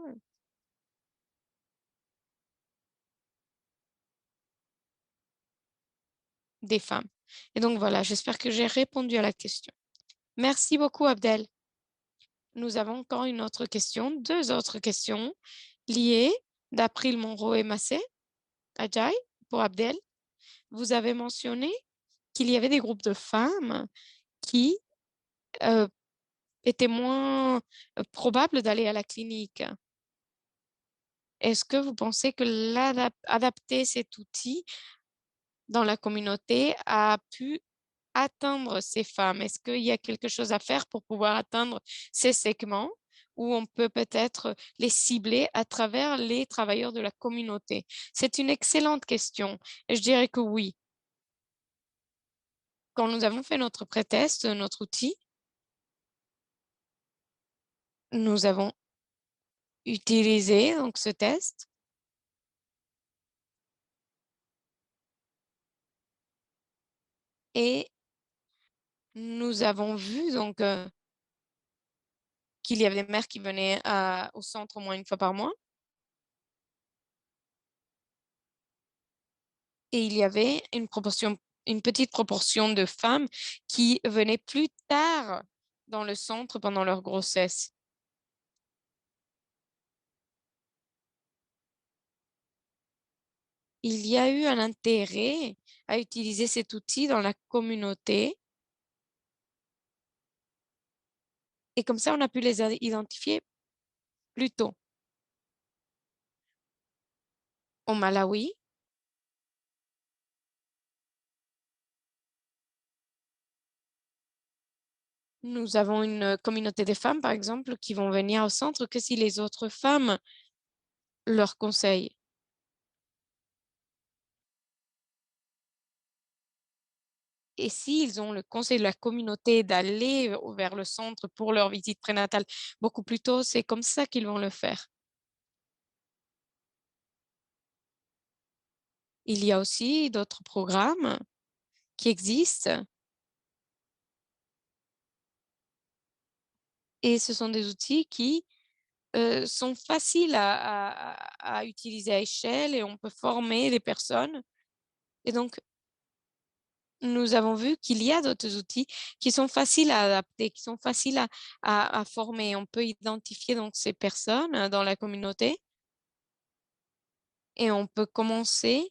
des femmes. Et donc, voilà, j'espère que j'ai répondu à la question. Merci beaucoup, Abdel. Nous avons encore une autre question, deux autres questions liées d'April Monroe et Massé, Ajay, pour Abdel. Vous avez mentionné qu'il y avait des groupes de femmes qui euh, étaient moins probables d'aller à la clinique. Est-ce que vous pensez que adapter cet outil dans la communauté a pu atteindre ces femmes? Est-ce qu'il y a quelque chose à faire pour pouvoir atteindre ces segments où on peut peut-être les cibler à travers les travailleurs de la communauté? C'est une excellente question et je dirais que oui. Quand nous avons fait notre pré-test, notre outil, nous avons utilisé donc ce test et nous avons vu donc qu'il y avait des mères qui venaient au centre au moins une fois par mois et il y avait une petite proportion de femmes qui venaient plus tard dans le centre pendant leur grossesse. Il y a eu un intérêt à utiliser cet outil dans la communauté et comme ça, on a pu les identifier plus tôt. Au Malawi, nous avons une communauté de femmes, par exemple, qui vont venir au centre que si les autres femmes leur conseillent. Et s'ils ont le conseil de la communauté d'aller vers le centre pour leur visite prénatale beaucoup plus tôt, c'est comme ça qu'ils vont le faire. Il y a aussi d'autres programmes qui existent et ce sont des outils qui sont faciles à utiliser à échelle et on peut former les personnes. Et donc, nous avons vu qu'il y a d'autres outils qui sont faciles à adapter, qui sont faciles à former. On peut identifier donc ces personnes dans la communauté et on peut commencer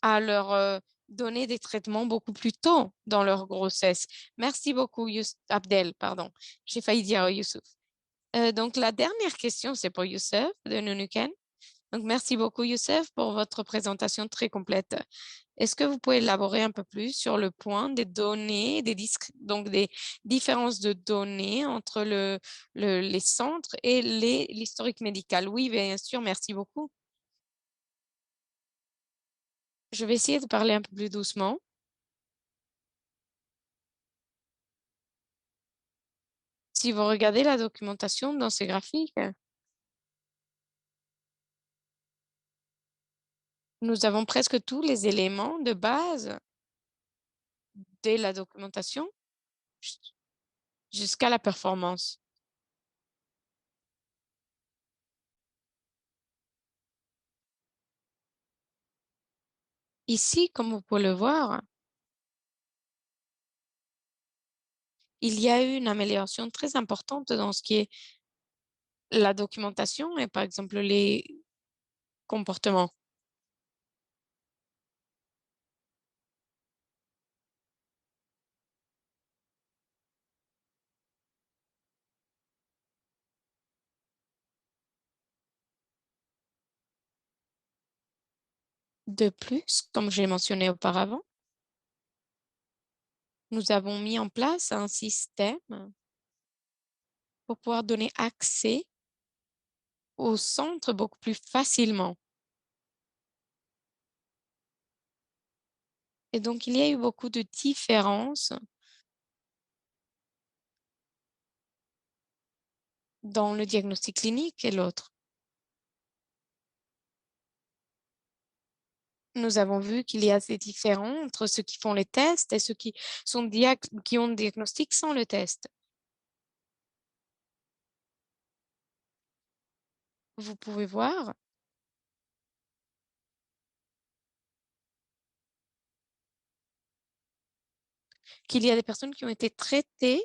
à leur donner des traitements beaucoup plus tôt dans leur grossesse. Merci beaucoup, Abdel, pardon. J'ai failli dire Youssouf. Donc, la dernière question, c'est pour Youssef de Nunuken. Donc, merci beaucoup, Youssef, pour votre présentation très complète. Est-ce que vous pouvez élaborer un peu plus sur le point des données, donc des différences de données entre les centres et l'historique médical? Oui, bien sûr, merci beaucoup. Je vais essayer de parler un peu plus doucement. Si vous regardez la documentation dans ces graphiques, nous avons presque tous les éléments de base de la documentation jusqu'à la performance. Ici, comme vous pouvez le voir, il y a eu une amélioration très importante dans ce qui est la documentation et par exemple les comportements. De plus, comme j'ai mentionné auparavant, nous avons mis en place un système pour pouvoir donner accès au centre beaucoup plus facilement. Et donc, il y a eu beaucoup de différences dans le diagnostic clinique et l'autre. Nous avons vu qu'il y a des différences entre ceux qui font les tests et ceux qui ont le diagnostic sans le test. Vous pouvez voir qu'il y a des personnes qui ont été traitées,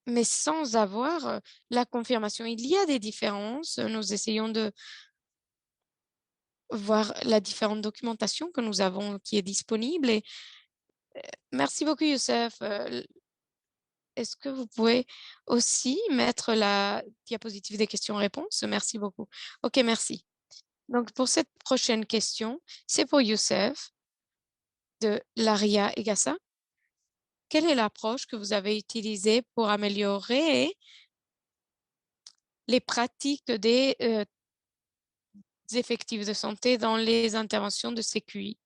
mais sans avoir la confirmation. Il y a des différences. Nous essayons de voir la différente documentation que nous avons qui est disponible. Et merci beaucoup, Youssef. Est-ce que vous pouvez aussi mettre la diapositive des questions-réponses? Merci beaucoup. OK, merci. Donc, pour cette prochaine question, c'est pour Youssef de Laria Egassa. Quelle est l'approche que vous avez utilisée pour améliorer les pratiques des effectifs de santé dans les interventions de CQI?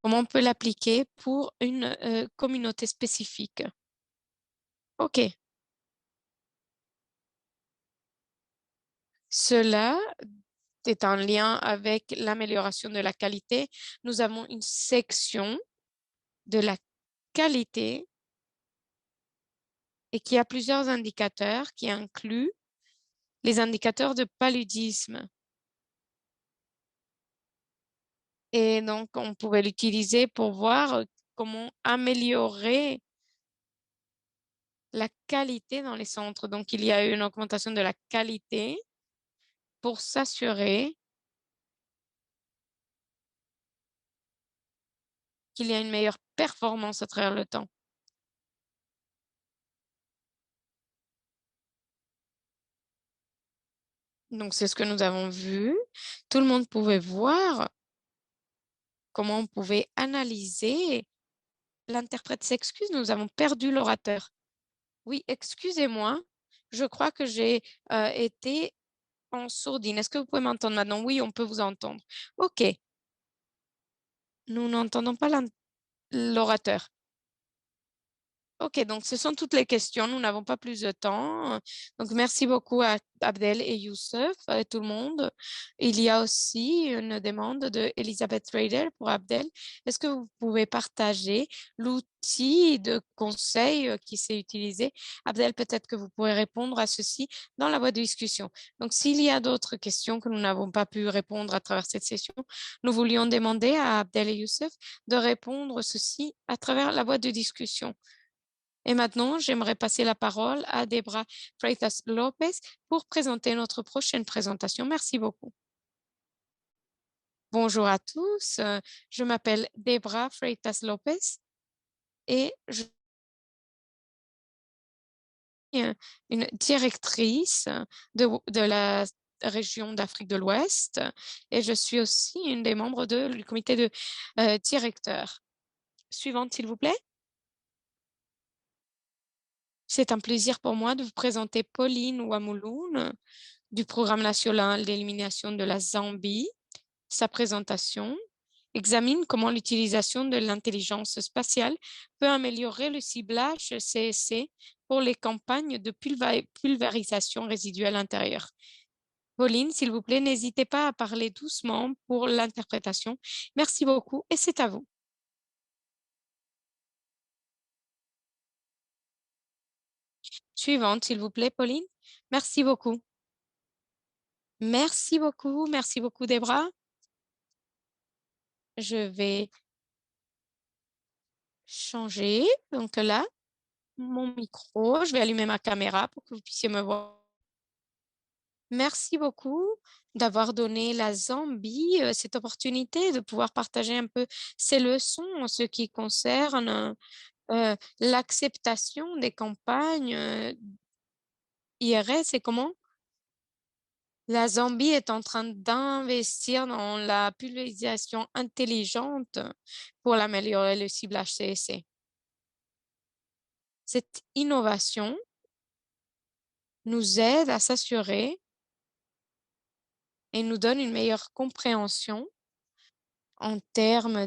Comment on peut l'appliquer pour une communauté spécifique? OK. Cela est en lien avec l'amélioration de la qualité. Nous avons une section de la qualité et qui a plusieurs indicateurs qui incluent les indicateurs de paludisme. Et donc, on pouvait l'utiliser pour voir comment améliorer la qualité dans les centres. Donc, il y a eu une augmentation de la qualité pour s'assurer qu'il y a une meilleure performance à travers le temps. Donc, c'est ce que nous avons vu. Tout le monde pouvait voir comment on pouvait analyser. L'interprète s'excuse, nous avons perdu l'orateur. Oui, excusez-moi. Je crois que j'ai été en sourdine. Est-ce que vous pouvez m'entendre maintenant? Oui, on peut vous entendre. OK. Nous n'entendons pas l'orateur. OK, donc ce sont toutes les questions. Nous n'avons pas plus de temps. Donc, merci beaucoup à Abdel et Youssef et tout le monde. Il y a aussi une demande de Elisabeth Rader pour Abdel. Est-ce que vous pouvez partager l'outil de conseil qui s'est utilisé? Abdel, peut-être que vous pourrez répondre à ceci dans la boîte de discussion. Donc, s'il y a d'autres questions que nous n'avons pas pu répondre à travers cette session, nous voulions demander à Abdel et Youssef de répondre ceci à travers la boîte de discussion. Et maintenant, j'aimerais passer la parole à Debra Freitas Lopez pour présenter notre prochaine présentation. Merci beaucoup. Bonjour à tous, je m'appelle Debra Freitas Lopez et je une directrice de la région d'Afrique de l'Ouest et je suis aussi une des membres du comité de directeur. Suivante, s'il vous plaît. C'est un plaisir pour moi de vous présenter Pauline Wamouloun du Programme national d'élimination de la Zambie. Sa présentation examine comment l'utilisation de l'intelligence spatiale peut améliorer le ciblage CSC pour les campagnes de pulvérisation résiduelle intérieure. Pauline, s'il vous plaît, n'hésitez pas à parler doucement pour l'interprétation. Merci beaucoup et c'est à vous. Suivante, s'il vous plaît, Pauline. Merci beaucoup. Merci beaucoup. Merci beaucoup, Debra. Je vais changer. Donc là, mon micro. Je vais allumer ma caméra pour que vous puissiez me voir. Merci beaucoup d'avoir donné la Zambie cette opportunité de pouvoir partager un peu ces leçons en ce qui concerne l'acceptation des campagnes IRS et comment la Zambie est en train d'investir dans la pulvérisation intelligente pour l'améliorer le ciblage CSC. Cette innovation nous aide à s'assurer et nous donne une meilleure compréhension en termes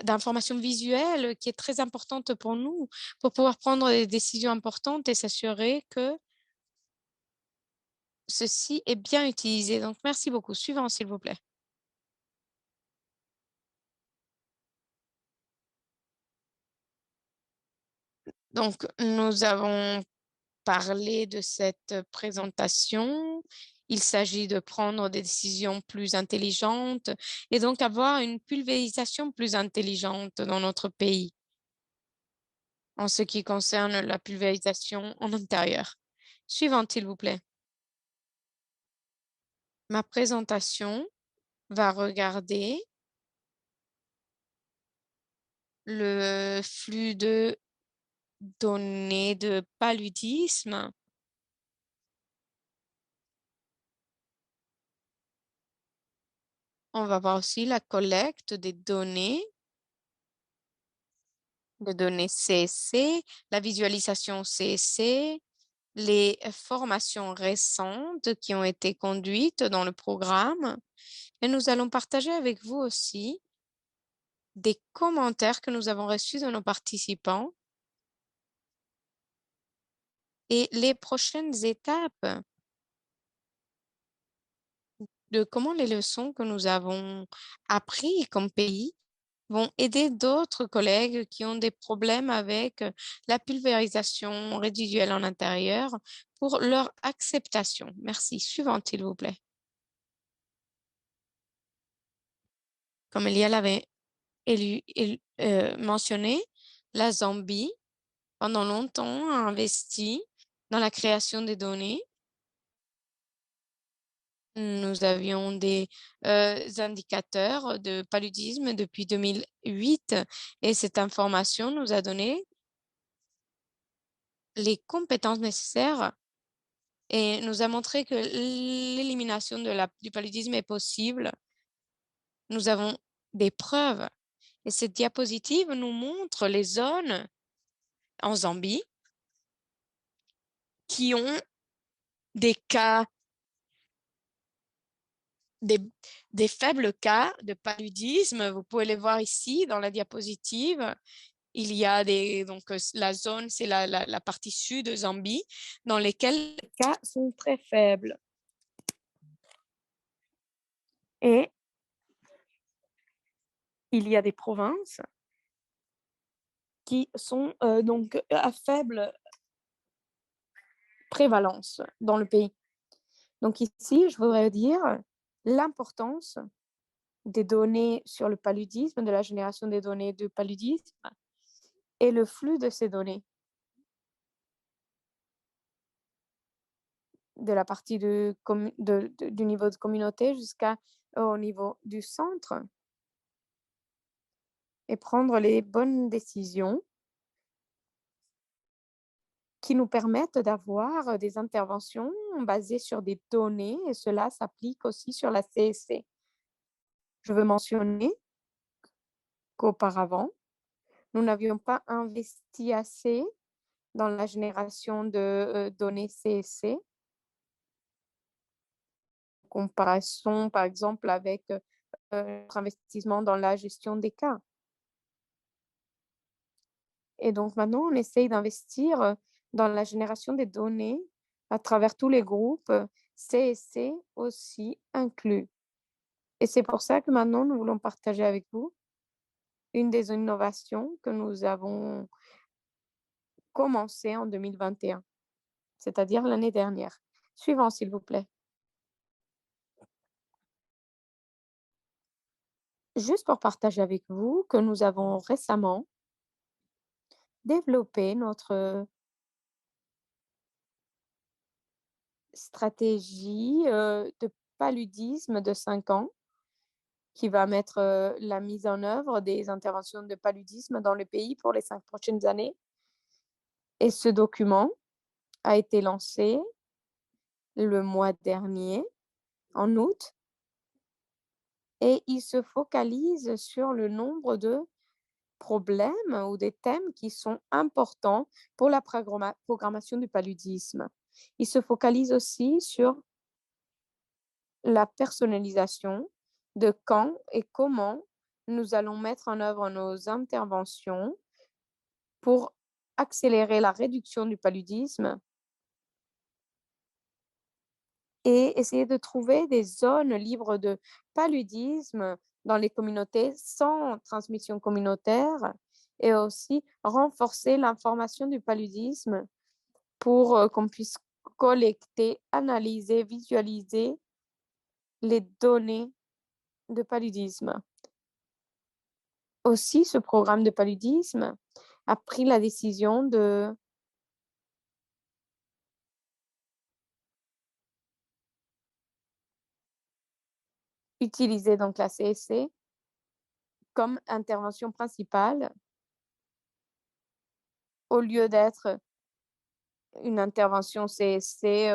d'informations visuelles qui est très importante pour nous, pour pouvoir prendre des décisions importantes et s'assurer que ceci est bien utilisé. Donc, merci beaucoup. Suivant, s'il vous plaît. Donc, nous avons parlé de cette présentation. Il s'agit de prendre des décisions plus intelligentes et donc avoir une pulvérisation plus intelligente dans notre pays en ce qui concerne la pulvérisation en intérieur. Suivante, s'il vous plaît. Ma présentation va regarder le flux de données de paludisme. On va voir aussi la collecte des données CSC, la visualisation CSC, les formations récentes qui ont été conduites dans le programme. Et nous allons partager avec vous aussi des commentaires que nous avons reçus de nos participants et les prochaines étapes de comment les leçons que nous avons appris comme pays vont aider d'autres collègues qui ont des problèmes avec la pulvérisation résiduelle en intérieur pour leur acceptation. Merci. Suivante, s'il vous plaît. Comme Elia l'avait mentionné, la Zambie, pendant longtemps, a investi dans la création des données. Nous avions des indicateurs de paludisme depuis 2008 et cette information nous a donné les compétences nécessaires et nous a montré que l'élimination du paludisme est possible. Nous avons des preuves et cette diapositive nous montre les zones en Zambie qui ont des cas, des, des faibles cas de paludisme. Vous pouvez les voir ici dans la diapositive. Il y a donc la zone, c'est la partie sud de Zambie, dans lesquelles les cas sont très faibles. Et il y a des provinces qui sont donc à faible prévalence dans le pays. Donc ici, je voudrais dire l'importance des données sur le paludisme, de la génération des données de paludisme et le flux de ces données. De la partie du niveau de communauté jusqu'au niveau du centre et prendre les bonnes décisions qui nous permettent d'avoir des interventions basées sur des données et cela s'applique aussi sur la CSC. Je veux mentionner qu'auparavant, nous n'avions pas investi assez dans la génération de, données CSC, en comparaison, par exemple, avec, notre investissement dans la gestion des cas. Et donc maintenant, on essaye d'investir, dans la génération des données à travers tous les groupes, CSC aussi inclus. Et c'est pour ça que maintenant nous voulons partager avec vous une des innovations que nous avons commencées en 2021, c'est-à-dire l'année dernière. Suivant, s'il vous plaît. Juste pour partager avec vous que nous avons récemment développé notre stratégie, de paludisme de 5 ans qui va mettre, la mise en œuvre des interventions de paludisme dans le pays pour les 5 prochaines années et ce document a été lancé le mois dernier, en août et il se focalise sur le nombre de problèmes ou des thèmes qui sont importants pour la programmation du paludisme. Il se focalise aussi sur la personnalisation de quand et comment nous allons mettre en œuvre nos interventions pour accélérer la réduction du paludisme et essayer de trouver des zones libres de paludisme dans les communautés sans transmission communautaire et aussi renforcer l'information du paludisme pour, qu'on puisse collecter, analyser, visualiser les données de paludisme. Aussi, ce programme de paludisme a pris la décision de utiliser donc la CSC comme intervention principale au lieu d'être une intervention CSC,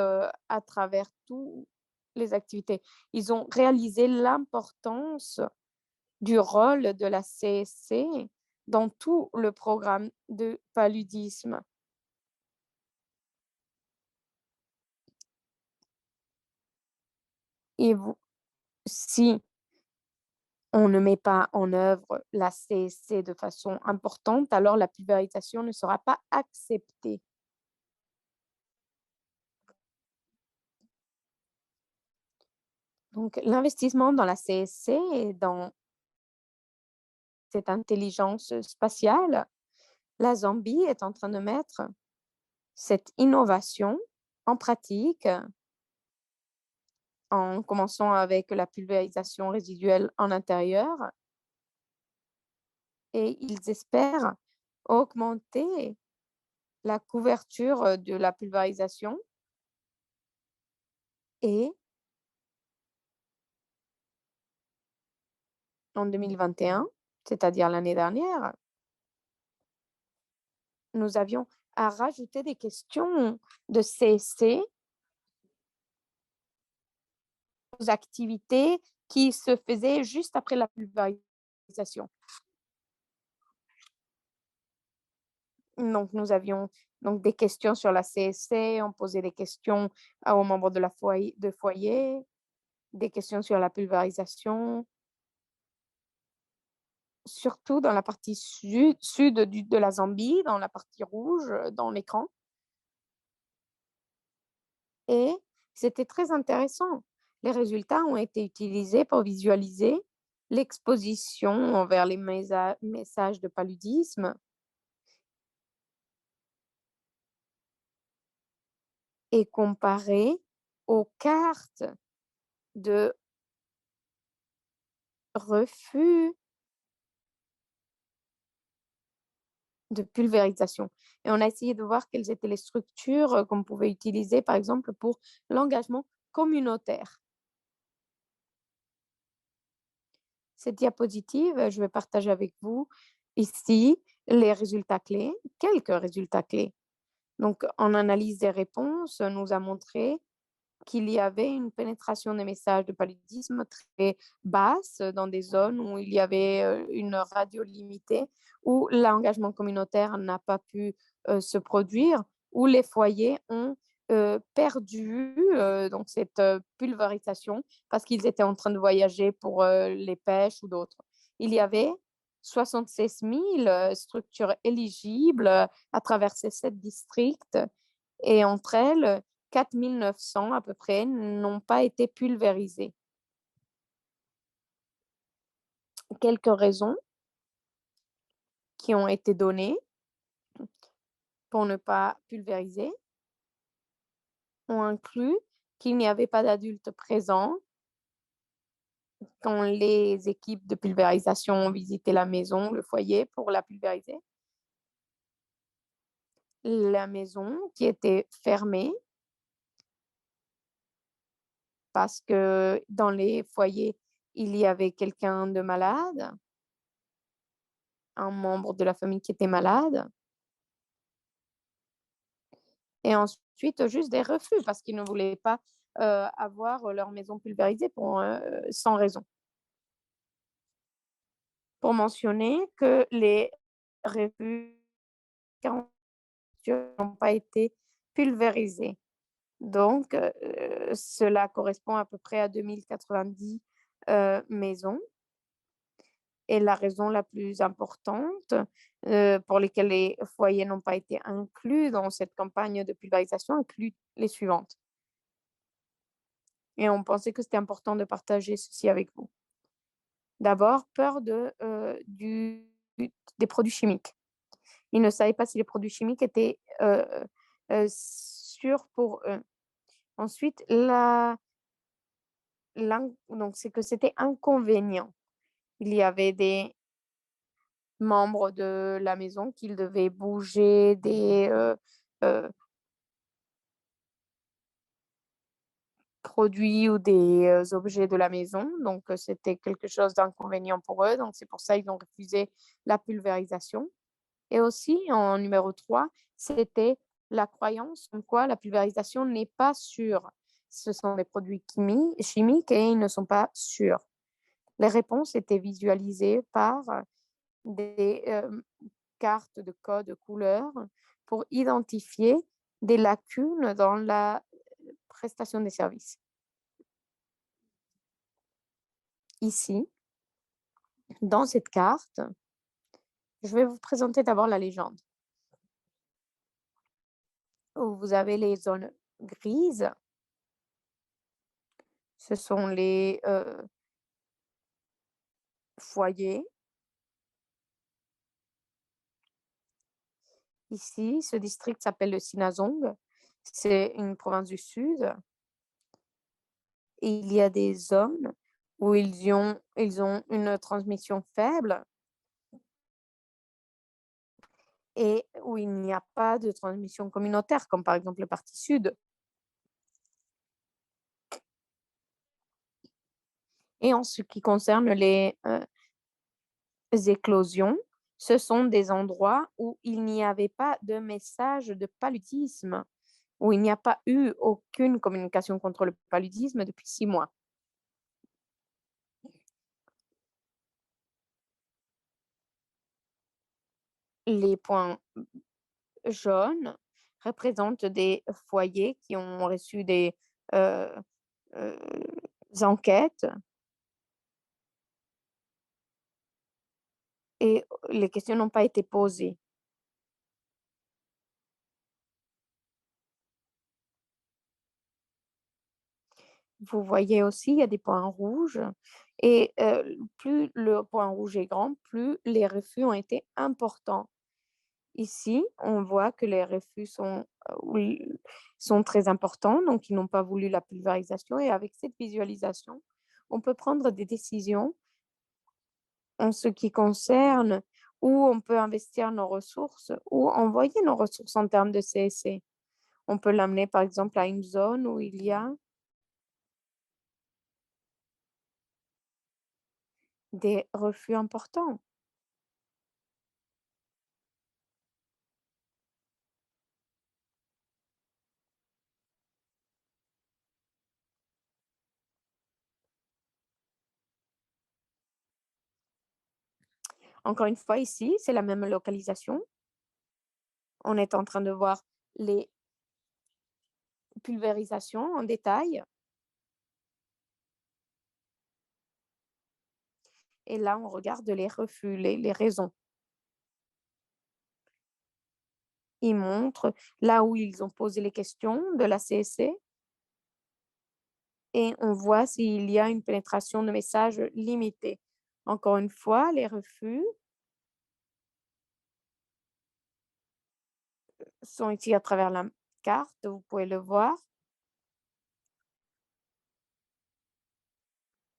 à travers tous les activités. Ils ont réalisé l'importance du rôle de la CSC dans tout le programme de paludisme. Et vous si on ne met pas en œuvre la CSC de façon importante, alors la pulvérisation ne sera pas acceptée. Donc l'investissement dans la CSC et dans cette intelligence spatiale, la Zambie est en train de mettre cette innovation en pratique en commençant avec la pulvérisation résiduelle en intérieur et ils espèrent augmenter la couverture, de la pulvérisation et en 2021, c'est-à-dire l'année dernière, nous avions à rajouter des questions de CSC aux activités qui se faisaient juste après la pulvérisation. Donc nous avions donc des questions sur la CSC, on posait des questions aux membres de la foyer, des questions sur la pulvérisation, surtout dans la partie sud de la Zambie, dans la partie rouge, dans l'écran et c'était très intéressant. Les résultats ont été utilisés pour visualiser l'exposition envers les messages de paludisme et comparer aux cartes de refus de pulvérisation et on a essayé de voir quelles étaient les structures, qu'on pouvait utiliser, par exemple, pour l'engagement communautaire. Cette diapositive, je vais partager avec vous ici les résultats clés, quelques résultats clés. Donc, en analyse des réponses, nous a montré qu'il y avait une pénétration des messages de paludisme très basse dans des zones où il y avait une radio limitée, où l'engagement communautaire n'a pas pu se produire, où les foyers ont perdu donc cette pulvérisation parce qu'ils étaient en train de voyager pour les pêches ou d'autres. Il y avait 76 000 structures éligibles à travers ces 7 districts et entre elles, 4 900 à peu près n'ont pas été pulvérisées. Quelques raisons qui ont été données pour ne pas pulvériser ont inclus qu'il n'y avait pas d'adultes présents quand les équipes de pulvérisation ont visité la maison, le foyer pour la pulvériser. La maison qui était fermée parce que dans les foyers, il y avait quelqu'un de malade, un membre de la famille qui était malade. Et ensuite, juste des refus parce qu'ils ne voulaient pas avoir leur maison pulvérisée sans raison. Pour mentionner que les refus n'ont pas été pulvérisés. Donc, cela correspond à peu près à 2090 maisons. Et la raison la plus importante pour lesquelles les foyers n'ont pas été inclus dans cette campagne de pulvérisation inclut les suivantes. Et on pensait que c'était important de partager ceci avec vous. D'abord, peur des produits chimiques. Ils ne savaient pas si les produits chimiques étaient sûrs pour eux. Ensuite, donc c'est que c'était inconvénient. Il y avait des membres de la maison qui devaient bouger des produits ou des objets de la maison. Donc, c'était quelque chose d'inconvénient pour eux. Donc, c'est pour ça qu'ils ont refusé la pulvérisation. Et aussi, en numéro 3, c'était la croyance comme quoi la pulvérisation n'est pas sûre. Ce sont des produits chimiques et ils ne sont pas sûrs. Les réponses étaient visualisées par des cartes de code couleur pour identifier des lacunes dans la prestation des services. Ici, dans cette carte, je vais vous présenter d'abord la légende. Vous avez les zones grises. Ce sont les foyers. Ici, ce district s'appelle le Sinazong. C'est une province du sud. Et il y a des zones où ils ont une transmission faible et où il n'y a pas de transmission communautaire, comme par exemple le parti sud. Et en ce qui concerne les éclosions, ce sont des endroits où il n'y avait pas de message de paludisme, où il n'y a pas eu aucune communication contre le paludisme depuis 6 mois. Les points jaunes représentent des foyers qui ont reçu des euh, euh, enquêtes et les questions n'ont pas été posées. Vous voyez aussi, il y a des points rouges et plus le point rouge est grand, plus les refus ont été importants. Ici, on voit que les refus oui, sont très importants, donc ils n'ont pas voulu la pulvérisation et avec cette visualisation, on peut prendre des décisions en ce qui concerne où on peut investir nos ressources ou envoyer nos ressources en termes de CSC. On peut l'amener par exemple à une zone où il y a des refus importants. Encore une fois, ici, c'est la même localisation. On est en train de voir les pulvérisations en détail. Et là, on regarde les refus, les raisons. Ils montrent là où ils ont posé les questions de la CSC et on voit s'il y a une pénétration de messages limitée. Encore une fois, les refus sont ici à travers la carte, vous pouvez le voir.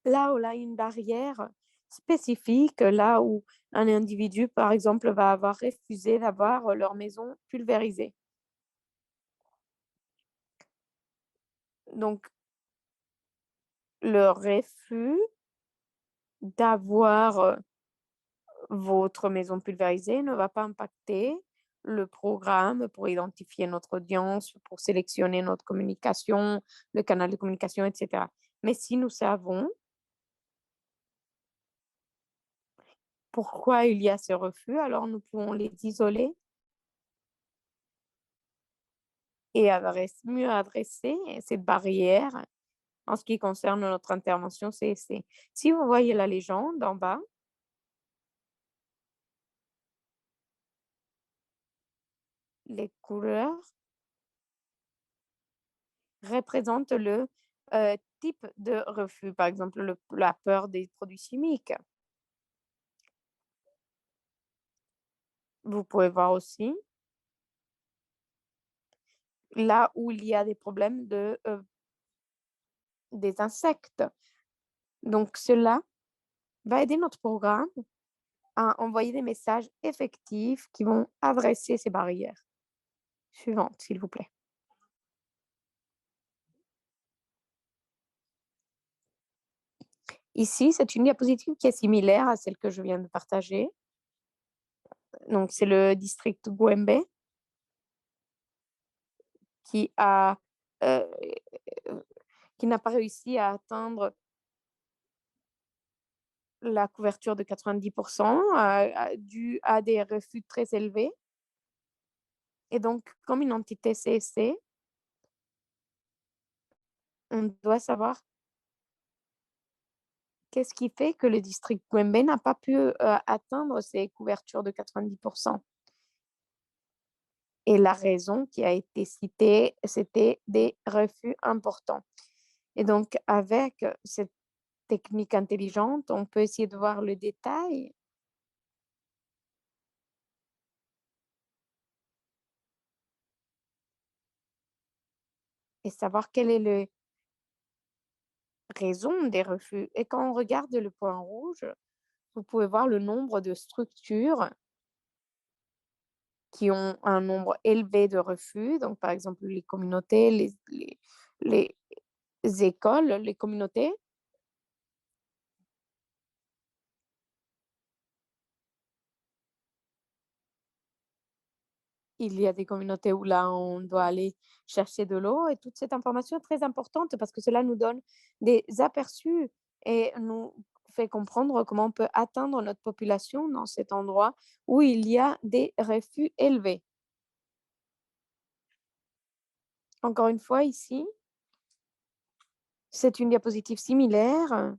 Là où il y a une barrière spécifique, là où un individu, par exemple, va avoir refusé d'avoir leur maison pulvérisée. Donc, le refus d'avoir votre maison pulvérisée ne va pas impacter le programme pour identifier notre audience, pour sélectionner notre communication, le canal de communication, etc. Mais si nous savons pourquoi il y a ce refus, alors nous pouvons les isoler et mieux adresser cette barrière en ce qui concerne notre intervention CSC. Si vous voyez la légende en bas, les couleurs représentent le type de refus, par exemple la peur des produits chimiques. Vous pouvez voir aussi là où il y a des problèmes des insectes. Donc, cela va aider notre programme à envoyer des messages effectifs qui vont adresser ces barrières. Suivante, s'il vous plaît. Ici, c'est une diapositive qui est similaire à celle que je viens de partager. Donc, c'est le district Gwembe qui a, euh, qui n'a pas réussi à atteindre la couverture de 90% dû à des refus très élevés. Et donc, comme une entité CSC, on doit savoir qu'est-ce qui fait que le district Gwembe n'a pas pu atteindre ces couvertures de 90%. Et la raison qui a été citée, c'était des refus importants. Et donc, avec cette technique intelligente, on peut essayer de voir le détail et savoir quelle est la raison des refus. Et quand on regarde le point rouge, vous pouvez voir le nombre de structures qui ont un nombre élevé de refus. Donc, par exemple, les communautés, les écoles, les communautés. Il y a des communautés où là, on doit aller chercher de l'eau et toute cette information est très importante parce que cela nous donne des aperçus et nous fait comprendre comment on peut atteindre notre population dans cet endroit où il y a des refus élevés. Encore une fois, ici, c'est une diapositive similaire.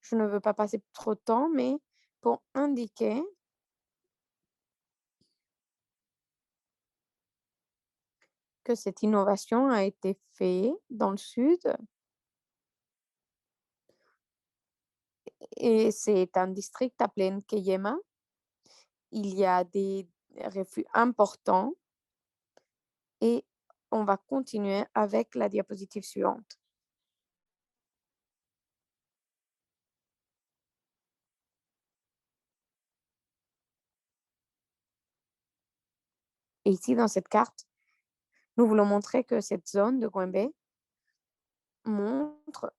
Je ne veux pas passer trop de temps, mais pour indiquer que cette innovation a été faite dans le sud et c'est un district appelé Nkeyema. Il y a des refus importants et on va continuer avec la diapositive suivante. Et ici, dans cette carte, nous voulons montrer que cette zone de Gwembe montre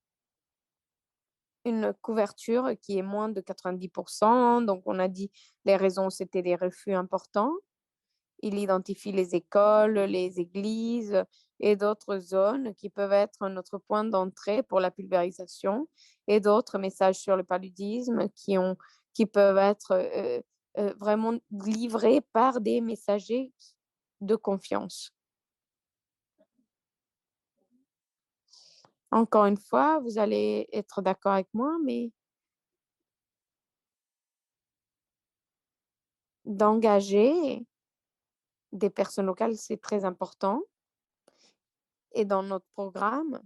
une couverture qui est moins de 90%. Donc, on a dit les raisons, c'était des refus importants. Il identifie les écoles, les églises et d'autres zones qui peuvent être notre point d'entrée pour la pulvérisation et d'autres messages sur le paludisme qui ont qui peuvent être vraiment livrés par des messagers de confiance. Encore une fois, vous allez être d'accord avec moi, mais d'engager des personnes locales, c'est très important. Et dans notre programme,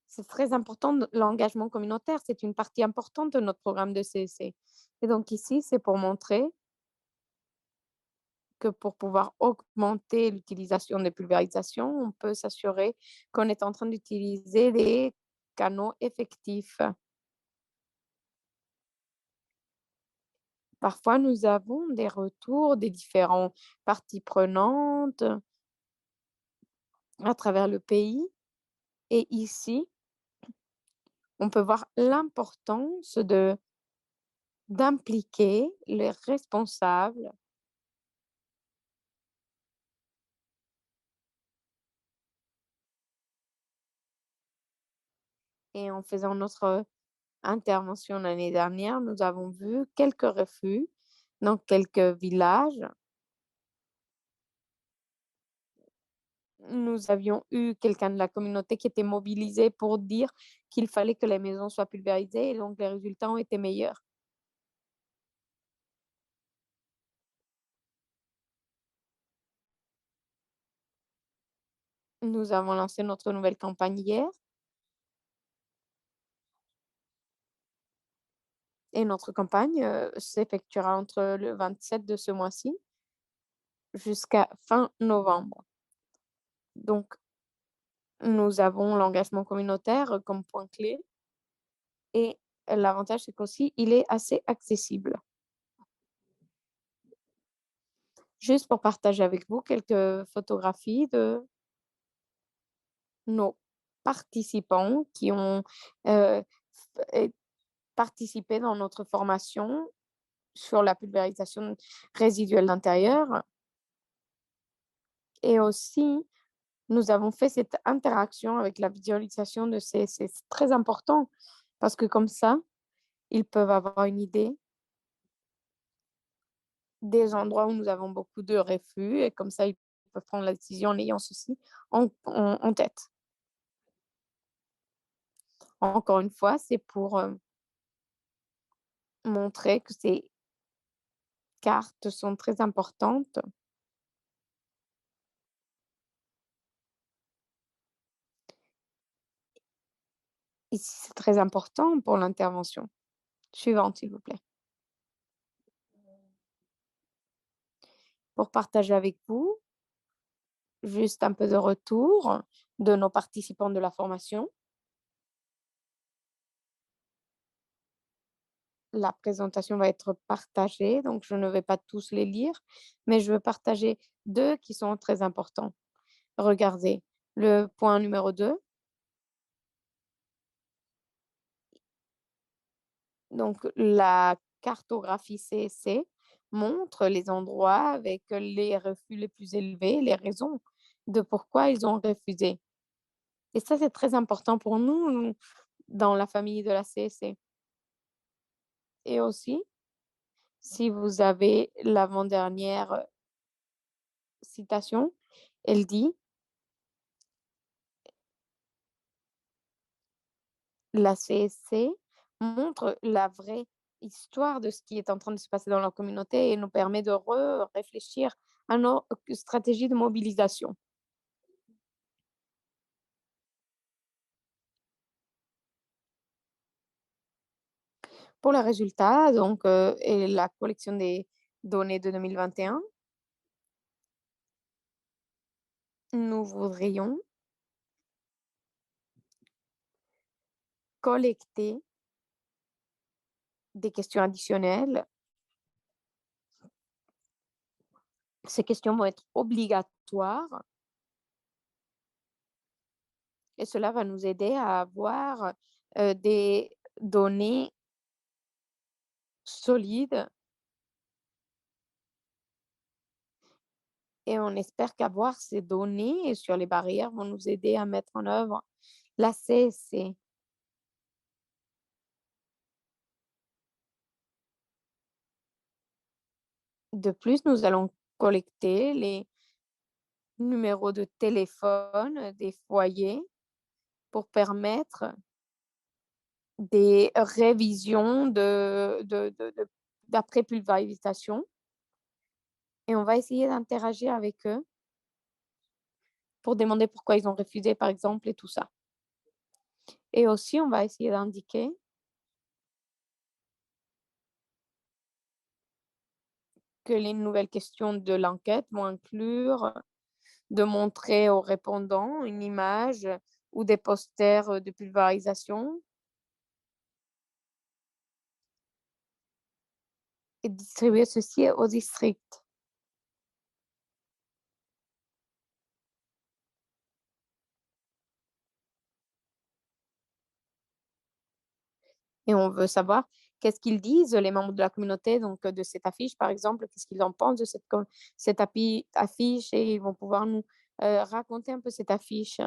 c'est très important, l'engagement communautaire, c'est une partie importante de notre programme de CEC. Et donc ici, c'est pour montrer que pour pouvoir augmenter l'utilisation des pulvérisations, on peut s'assurer qu'on est en train d'utiliser des canaux effectifs. Parfois, nous avons des retours des différentes parties prenantes à travers le pays. Et ici, on peut voir l'importance d'impliquer les responsables et en faisant notre intervention l'année dernière, nous avons vu quelques refus dans quelques villages. Nous avions eu quelqu'un de la communauté qui était mobilisé pour dire qu'il fallait que les maisons soient pulvérisées et donc les résultats ont été meilleurs. Nous avons lancé notre nouvelle campagne hier et notre campagne s'effectuera entre le 27 de ce mois-ci jusqu'à fin novembre. Donc, nous avons l'engagement communautaire comme point clé et l'avantage, c'est qu'aussi, il est assez accessible. Juste pour partager avec vous quelques photographies de nos participants qui ont euh, participé dans notre formation sur la pulvérisation résiduelle d'intérieur. Et aussi, nous avons fait cette interaction avec la visualisation de c'est très important parce que comme ça, ils peuvent avoir une idée des endroits où nous avons beaucoup de refus et comme ça, ils peuvent prendre la décision en ayant ceci en tête. Encore une fois, c'est pour montrer que ces cartes sont très importantes. Ici, c'est très important pour l'intervention. Suivante, s'il vous plaît. Pour partager avec vous juste un peu de retour de nos participants de la formation. La présentation va être partagée, donc je ne vais pas tous les lire, mais je veux partager 2 qui sont très importants. Regardez, le point numéro 2. Donc la cartographie CSC montre les endroits avec les refus les plus élevés, les raisons de pourquoi ils ont refusé. Et ça, c'est très important pour nous dans la famille de la CSC. Et aussi, si vous avez l'avant-dernière citation, elle dit: «La CSC montre la vraie histoire de ce qui est en train de se passer dans la communauté et nous permet de réfléchir à nos stratégies de mobilisation». Pour les résultats donc et la collection des données de 2021, nous voudrions collecter des questions additionnelles. Ces questions vont être obligatoires et cela va nous aider à avoir, des données solides et on espère qu'avoir ces données sur les barrières vont nous aider à mettre en œuvre la CSC. De plus, nous allons collecter les numéros de téléphone des foyers pour permettre des révisions d'après pulvérisation et on va essayer d'interagir avec eux pour demander pourquoi ils ont refusé, par exemple, et tout ça. Et aussi, on va essayer d'indiquer que les nouvelles questions de l'enquête vont inclure de montrer aux répondants une image ou des posters de pulvérisation et distribuer ceci au district. Et on veut savoir qu'est-ce qu'ils disent, les membres de la communauté, donc de cette affiche, par exemple, qu'est-ce qu'ils en pensent de cette affiche et ils vont pouvoir nous raconter un peu cette affiche.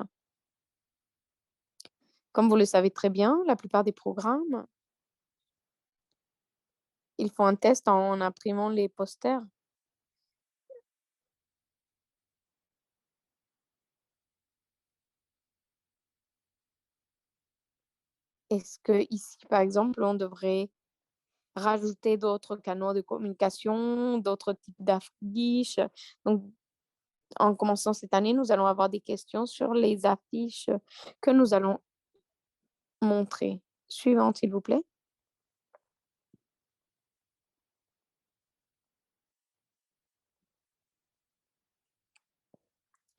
Comme vous le savez très bien, la plupart des programmes, ils font un test en imprimant les posters. Est-ce que ici, par exemple, on devrait rajouter d'autres canaux de communication, d'autres types d'affiches? Donc, en commençant cette année, nous allons avoir des questions sur les affiches que nous allons montrer. Suivante, s'il vous plaît.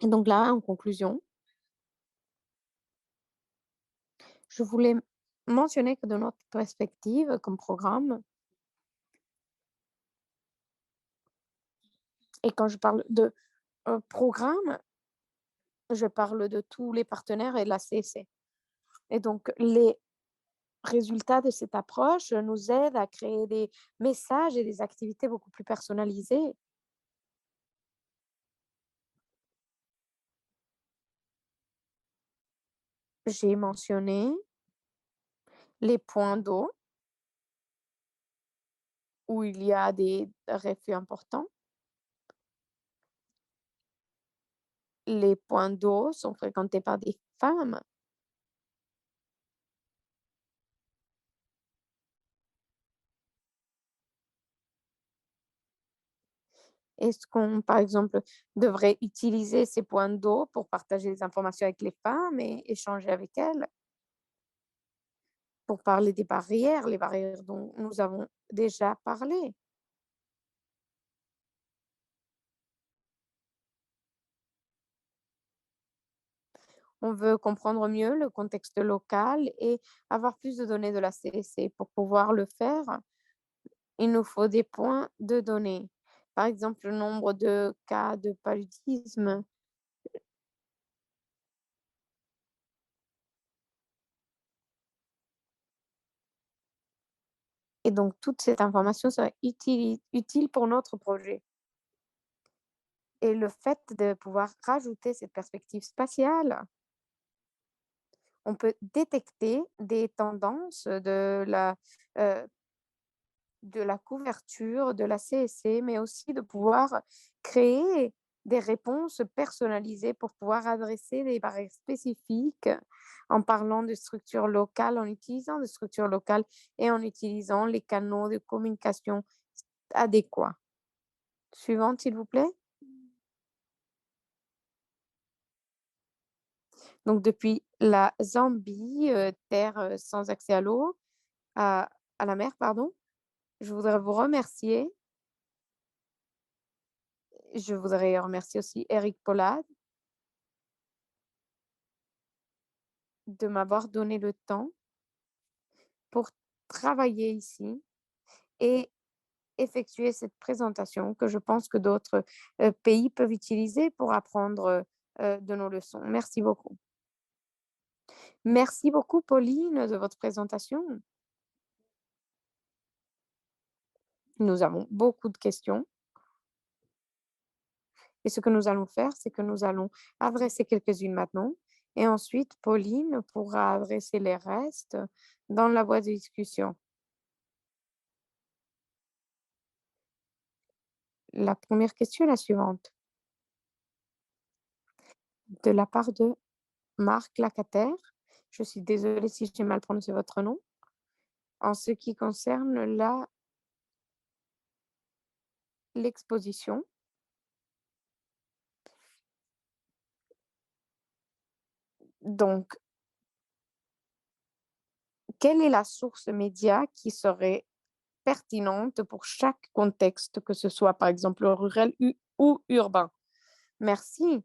Et donc là, en conclusion, je voulais mentionner que de notre perspective comme programme, et quand je parle de programme, je parle de tous les partenaires et de la CSC. Et donc, les résultats de cette approche nous aident à créer des messages et des activités beaucoup plus personnalisées. J'ai mentionné les points d'eau où il y a des refus importants. Les points d'eau sont fréquentés par des femmes. Est-ce qu'on, par exemple, devrait utiliser ces points d'eau pour partager des informations avec les femmes et échanger avec elles? Pour parler des barrières, les barrières dont nous avons déjà parlé. On veut comprendre mieux le contexte local et avoir plus de données de la CSC. Pour pouvoir le faire, il nous faut des points de données. Par exemple, le nombre de cas de paludisme. Et donc, toute cette information serait utile pour notre projet. Et le fait de pouvoir rajouter cette perspective spatiale, on peut détecter des tendances euh, de la couverture de la CSC, mais aussi de pouvoir créer des réponses personnalisées pour pouvoir adresser des barrières spécifiques en parlant de structures locales, en utilisant des structures locales et en utilisant les canaux de communication adéquats. Suivante, s'il vous plaît. Donc, depuis la Zambie, terre sans accès à l'eau, à la mer, pardon, je voudrais vous remercier. Je voudrais remercier aussi Eric Pollard de m'avoir donné le temps pour travailler ici et effectuer cette présentation que je pense que d'autres pays peuvent utiliser pour apprendre de nos leçons. Merci beaucoup. Merci beaucoup, Pauline, de votre présentation. Nous avons beaucoup de questions. Et ce que nous allons faire, c'est que nous allons adresser quelques-unes maintenant Et ensuite, Pauline pourra adresser les restes dans la boîte de discussion. La première question est la suivante. De la part de Marc Lacataire, je suis désolée si j'ai mal prononcé votre nom, en ce qui concerne l'exposition. Donc, quelle est la source média qui serait pertinente pour chaque contexte, que ce soit par exemple rural ou urbain? Merci.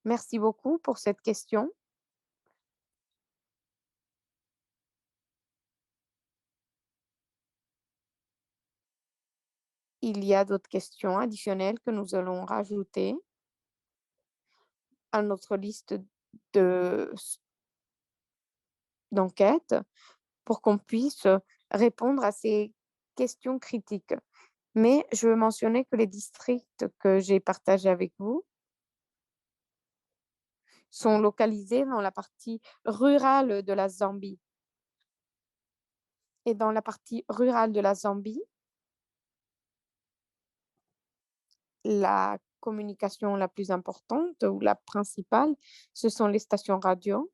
Merci beaucoup pour cette question. Il y a d'autres questions additionnelles que nous allons rajouter à notre liste de d'enquête pour qu'on puisse répondre à ces questions critiques. Mais je veux mentionner que les districts que j'ai partagés avec vous sont localisés dans la partie rurale de la Zambie. Et dans la partie rurale de la Zambie, la communication la plus importante ou la principale, ce sont les stations radio,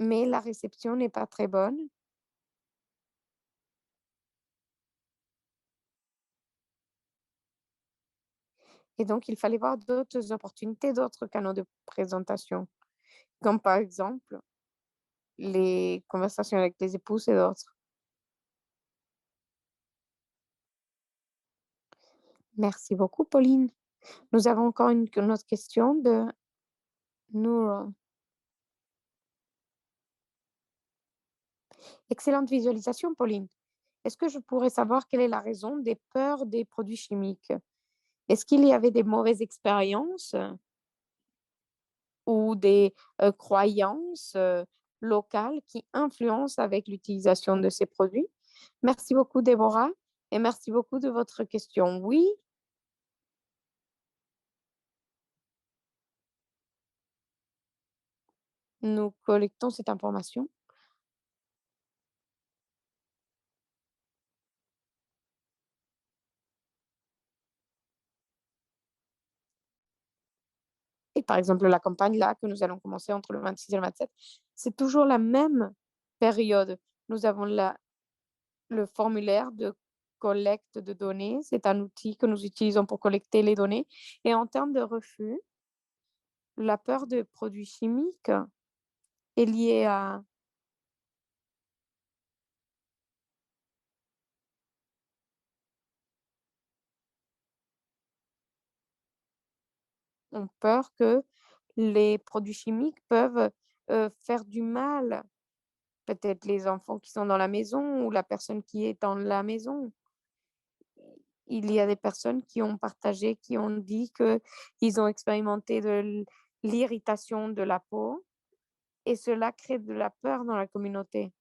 mais la réception n'est pas très bonne. Et donc, il fallait voir d'autres opportunités, d'autres canaux de présentation, comme par exemple les conversations avec les épouses et d'autres. Merci beaucoup, Pauline. Nous avons encore une autre question de Nour. Excellente visualisation, Pauline. Est-ce que je pourrais savoir quelle est la raison des peurs des produits chimiques? Est-ce qu'il y avait des mauvaises expériences ou des croyances locales qui influencent avec l'utilisation de ces produits? Merci beaucoup, Déborah, et merci beaucoup de votre question. Oui, nous collectons cette information. Et par exemple, la campagne là que nous allons commencer entre le 26 et le 27, c'est toujours la même période. Nous avons le formulaire de collecte de données. C'est un outil que nous utilisons pour collecter les données. Et en termes de refus, la peur de produits chimiques est liée à ont peur que les produits chimiques peuvent faire du mal, peut-être les enfants qui sont dans la maison ou la personne qui est dans la maison. Il y a des personnes qui ont partagé, qui ont dit qu'ils ont expérimenté de l'irritation de la peau et cela crée de la peur dans la communauté.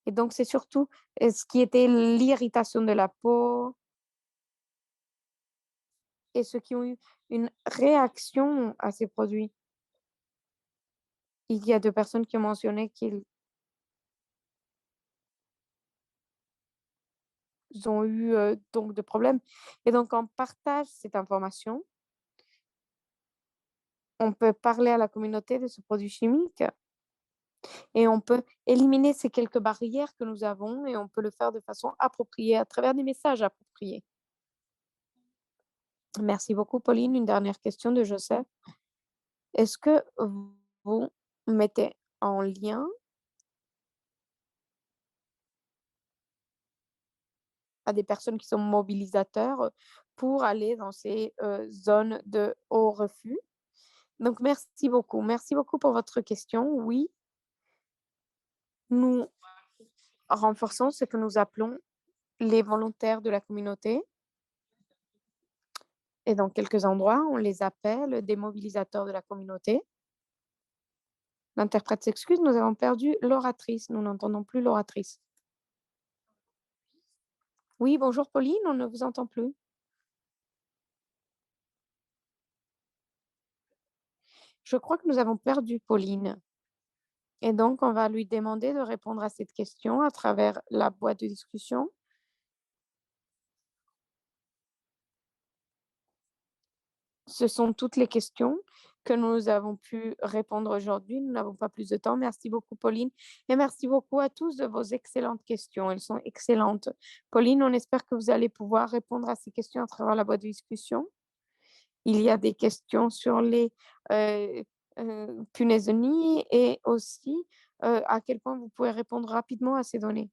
Et donc, c'est surtout ce qui était l'irritation de la peau et ceux qui ont eu une réaction à ces produits. Il y a 2 personnes qui ont mentionné qu'ils ont eu, donc de problèmes et donc on partage cette information. On peut parler à la communauté de ce produit chimique et on peut éliminer ces quelques barrières que nous avons et on peut le faire de façon appropriée, à travers des messages appropriés. Merci beaucoup, Pauline. Une dernière question de Joseph. Est-ce que vous mettez en lien à des personnes qui sont mobilisateurs pour aller dans ces zones de haut refus? Donc, merci beaucoup. Merci beaucoup pour votre question. Oui, nous renforçons ce que nous appelons les volontaires de la communauté. Et dans quelques endroits, on les appelle des mobilisateurs de la communauté. L'interprète s'excuse, nous avons perdu l'oratrice. Nous n'entendons plus l'oratrice. Oui, bonjour Pauline, on ne vous entend plus. Je crois que nous avons perdu Pauline. Et donc, on va lui demander de répondre à cette question à travers la boîte de discussion. Ce sont toutes les questions que nous avons pu répondre aujourd'hui. Nous n'avons pas plus de temps. Merci beaucoup, Pauline. Et merci beaucoup à tous de vos excellentes questions. Elles sont excellentes. Pauline, on espère que vous allez pouvoir répondre à ces questions à travers la boîte de discussion. Il y a des questions sur les punaises de nid et aussi à quel point vous pouvez répondre rapidement à ces données.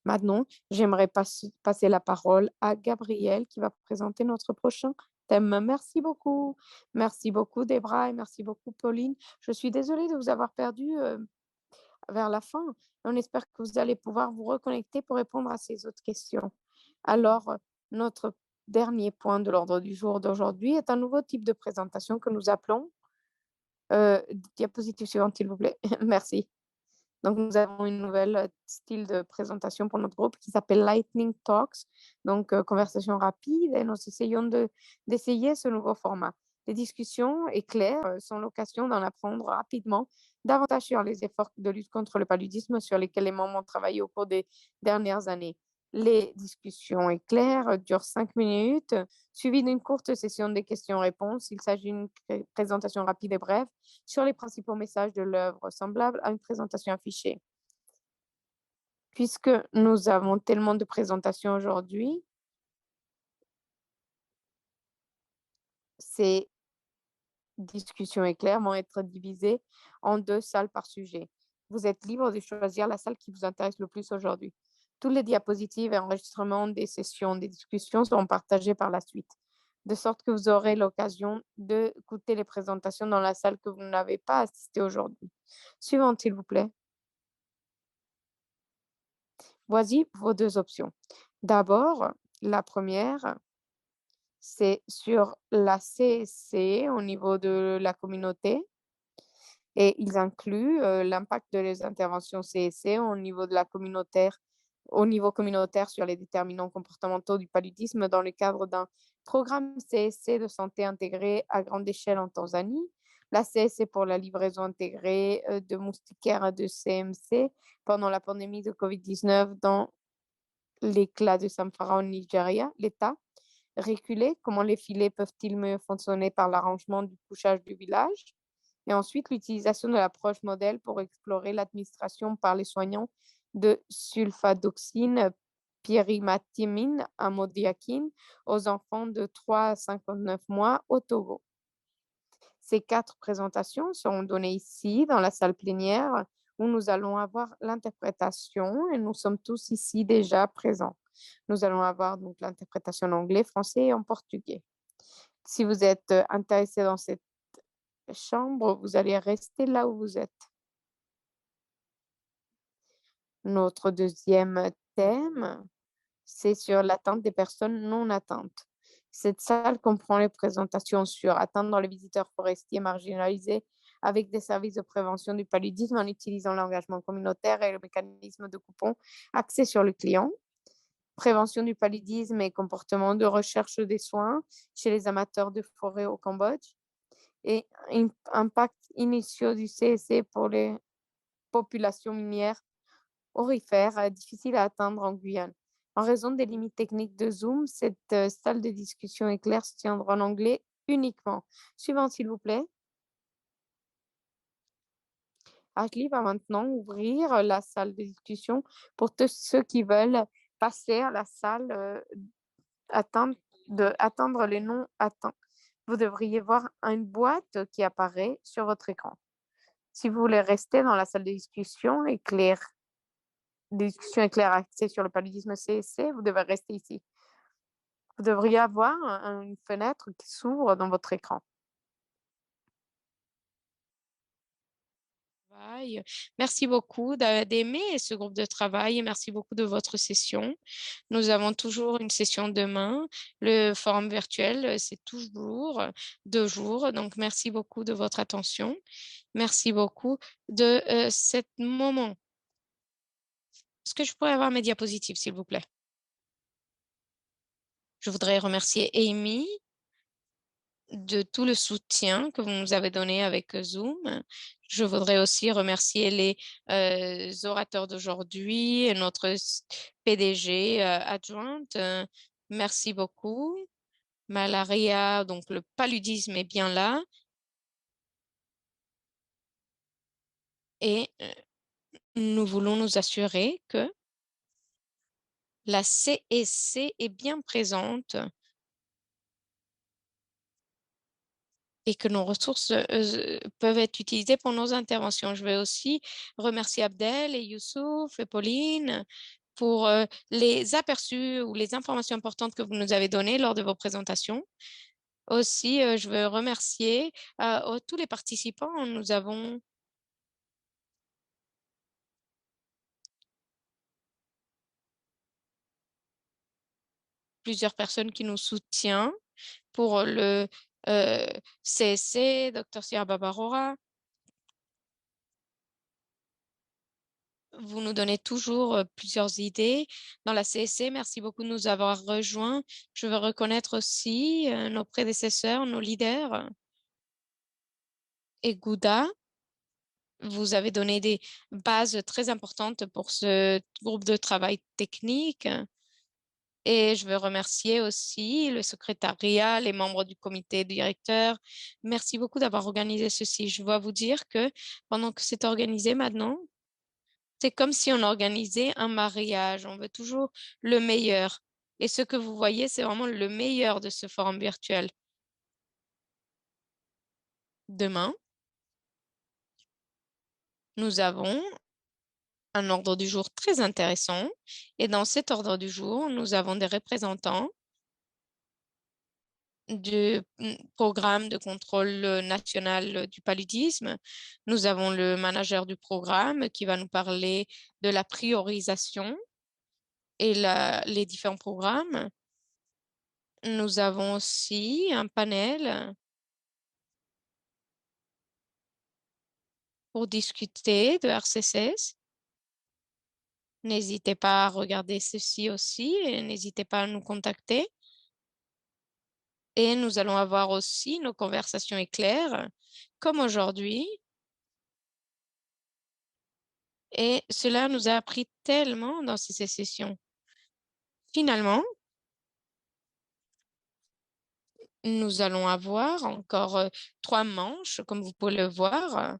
Maintenant, j'aimerais passer la parole à Gabriel qui va présenter notre prochain thème. Merci beaucoup. Merci beaucoup, Debra, et merci beaucoup, Pauline. Je suis désolée de vous avoir perdu vers la fin. On espère que vous allez pouvoir vous reconnecter pour répondre à ces autres questions. Alors, notre dernier point de l'ordre du jour d'aujourd'hui est un nouveau type de présentation que nous appelons diapositive suivante, s'il vous plaît. Merci. Donc, nous avons une nouvelle style de présentation pour notre groupe qui s'appelle Lightning Talks, donc conversation rapide, et nous essayons d'essayer ce nouveau format. Les discussions éclair sont l'occasion d'en apprendre rapidement davantage sur les efforts de lutte contre le paludisme sur lesquels les membres ont travaillé au cours des dernières années. Les discussions éclairs durent 5 minutes, suivies d'une courte session de questions-réponses. Il s'agit d'une présentation rapide et brève sur les principaux messages de l'œuvre, semblable à une présentation affichée. Puisque nous avons tellement de présentations aujourd'hui, ces discussions éclairs vont être divisées en 2 salles par sujet. Vous êtes libre de choisir la salle qui vous intéresse le plus aujourd'hui. Toutes les diapositives et enregistrements des sessions des discussions seront partagés par la suite, de sorte que vous aurez l'occasion d'écouter les présentations dans la salle que vous n'avez pas assisté aujourd'hui. Suivante, s'il vous plaît. Voici vos 2 options. D'abord, la première, c'est sur la CSC au niveau de la communauté et ils incluent l'impact de les interventions CSC au niveau de la communautaire, au niveau communautaire sur les déterminants comportementaux du paludisme dans le cadre d'un programme CSC de santé intégré à grande échelle en Tanzanie. La CSC pour la livraison intégrée de moustiquaires de CMC pendant la pandémie de COVID-19 dans l'éclat de Zamfara au Nigeria, l'État reculé, comment les filets peuvent-ils mieux fonctionner par l'arrangement du couchage du village, et ensuite l'utilisation de l'approche modèle pour explorer l'administration par les soignants de sulfadoxine pyrimétamine amodiaquine aux enfants de 3 à 59 mois au Togo. Ces 4 présentations seront données ici dans la salle plénière où nous allons avoir l'interprétation et nous sommes tous ici déjà présents. Nous allons avoir donc l'interprétation en anglais, français et en portugais. Si vous êtes intéressé dans cette chambre, vous allez rester là où vous êtes. Notre deuxième thème, c'est sur l'atteinte des personnes non atteintes. Cette salle comprend les présentations sur atteindre les visiteurs forestiers marginalisés avec des services de prévention du paludisme en utilisant l'engagement communautaire et le mécanisme de coupon axé sur le client, prévention du paludisme et comportement de recherche des soins chez les amateurs de forêt au Cambodge, et impact initiaux du CSC pour les populations minières aurifères difficiles à atteindre en Guyane. En raison des limites techniques de Zoom, cette salle de discussion éclair se tiendra en anglais uniquement. Suivant, s'il vous plaît. Ashley va maintenant ouvrir la salle de discussion pour tous ceux qui veulent passer à la salle attendre les non atteints. Vous devriez voir une boîte qui apparaît sur votre écran. Si vous voulez rester dans la salle de discussion éclair axée sur le paludisme CSC, vous devez rester ici. Vous devriez avoir une fenêtre qui s'ouvre dans votre écran. travail. Merci beaucoup d'aimer ce groupe de travail et merci beaucoup de votre session. Nous avons toujours une session demain. Le forum virtuel, c'est toujours 2 jours. Donc, merci beaucoup de votre attention. Merci beaucoup de cet moment. Est-ce que je pourrais avoir mes diapositives, s'il vous plaît? Je voudrais remercier Amy de tout le soutien que vous nous avez donné avec Zoom. Je voudrais aussi remercier les orateurs d'aujourd'hui et notre PDG adjointe. Merci beaucoup. Malaria, donc le paludisme est bien là. Et nous voulons nous assurer que la CEC est bien présente et que nos ressources peuvent être utilisées pour nos interventions. Je vais aussi remercier Abdel et Youssouf et Pauline pour les aperçus ou les informations importantes que vous nous avez données lors de vos présentations. Aussi, je veux remercier tous les participants. Nous avons plusieurs personnes qui nous soutiennent pour le CSC, Dr. Sierra Babarora. Vous nous donnez toujours plusieurs idées dans la CSC. Merci beaucoup de nous avoir rejoints. Je veux reconnaître aussi nos prédécesseurs, nos leaders et Gouda. Vous avez donné des bases très importantes pour ce groupe de travail technique. Et je veux remercier aussi le secrétariat, les membres du comité directeur. Merci beaucoup d'avoir organisé ceci. Je dois vous dire que pendant que c'est organisé maintenant, c'est comme si on organisait un mariage. On veut toujours le meilleur. Et ce que vous voyez, c'est vraiment le meilleur de ce forum virtuel. Demain, nous avons un ordre du jour très intéressant. Et dans cet ordre du jour, nous avons des représentants du programme de contrôle national du paludisme. Nous avons le manager du programme qui va nous parler de la priorisation et les différents programmes. Nous avons aussi un panel pour discuter de RCCS. N'hésitez pas à regarder ceci aussi et n'hésitez pas à nous contacter. Et nous allons avoir aussi nos conversations éclairs, comme aujourd'hui. Et cela nous a appris tellement dans ces sessions. Finalement, nous allons avoir encore 3 manches, comme vous pouvez le voir,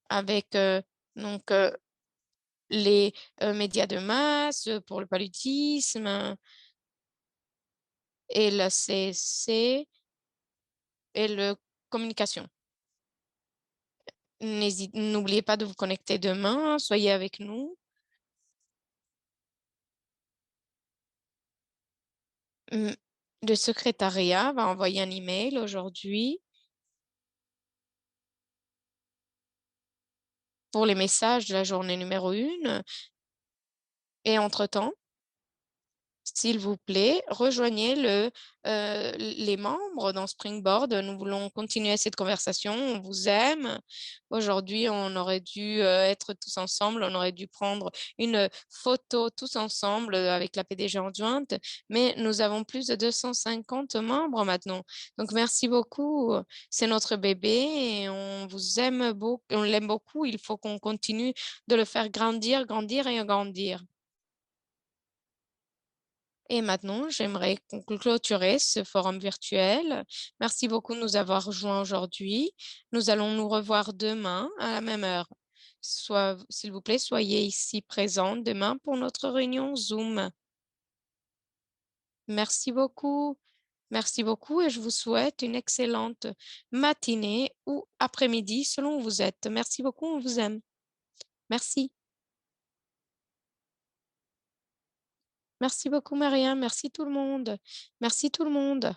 avec donc les médias de masse pour le paludisme et la CSC et le communication. N'oubliez pas de vous connecter demain, soyez avec nous. Le secrétariat va envoyer un email aujourd'hui pour les messages de la journée numéro 1. Et entre-temps, s'il vous plaît, rejoignez les membres dans Springboard. Nous voulons continuer cette conversation. On vous aime. Aujourd'hui, on aurait dû être tous ensemble. On aurait dû prendre une photo tous ensemble avec la PDG adjointe. Mais nous avons plus de 250 membres maintenant. Donc, merci beaucoup. C'est notre bébé et on vous aime beaucoup. On l'aime beaucoup. Il faut qu'on continue de le faire grandir, grandir et grandir. Et maintenant, j'aimerais clôturer ce forum virtuel. Merci beaucoup de nous avoir rejoints aujourd'hui. Nous allons nous revoir demain à la même heure. S'il vous plaît, soyez ici présents demain pour notre réunion Zoom. Merci beaucoup. Merci beaucoup et je vous souhaite une excellente matinée ou après-midi selon où vous êtes. Merci beaucoup, on vous aime. Merci. Merci beaucoup, Marianne. Merci tout le monde. Merci tout le monde.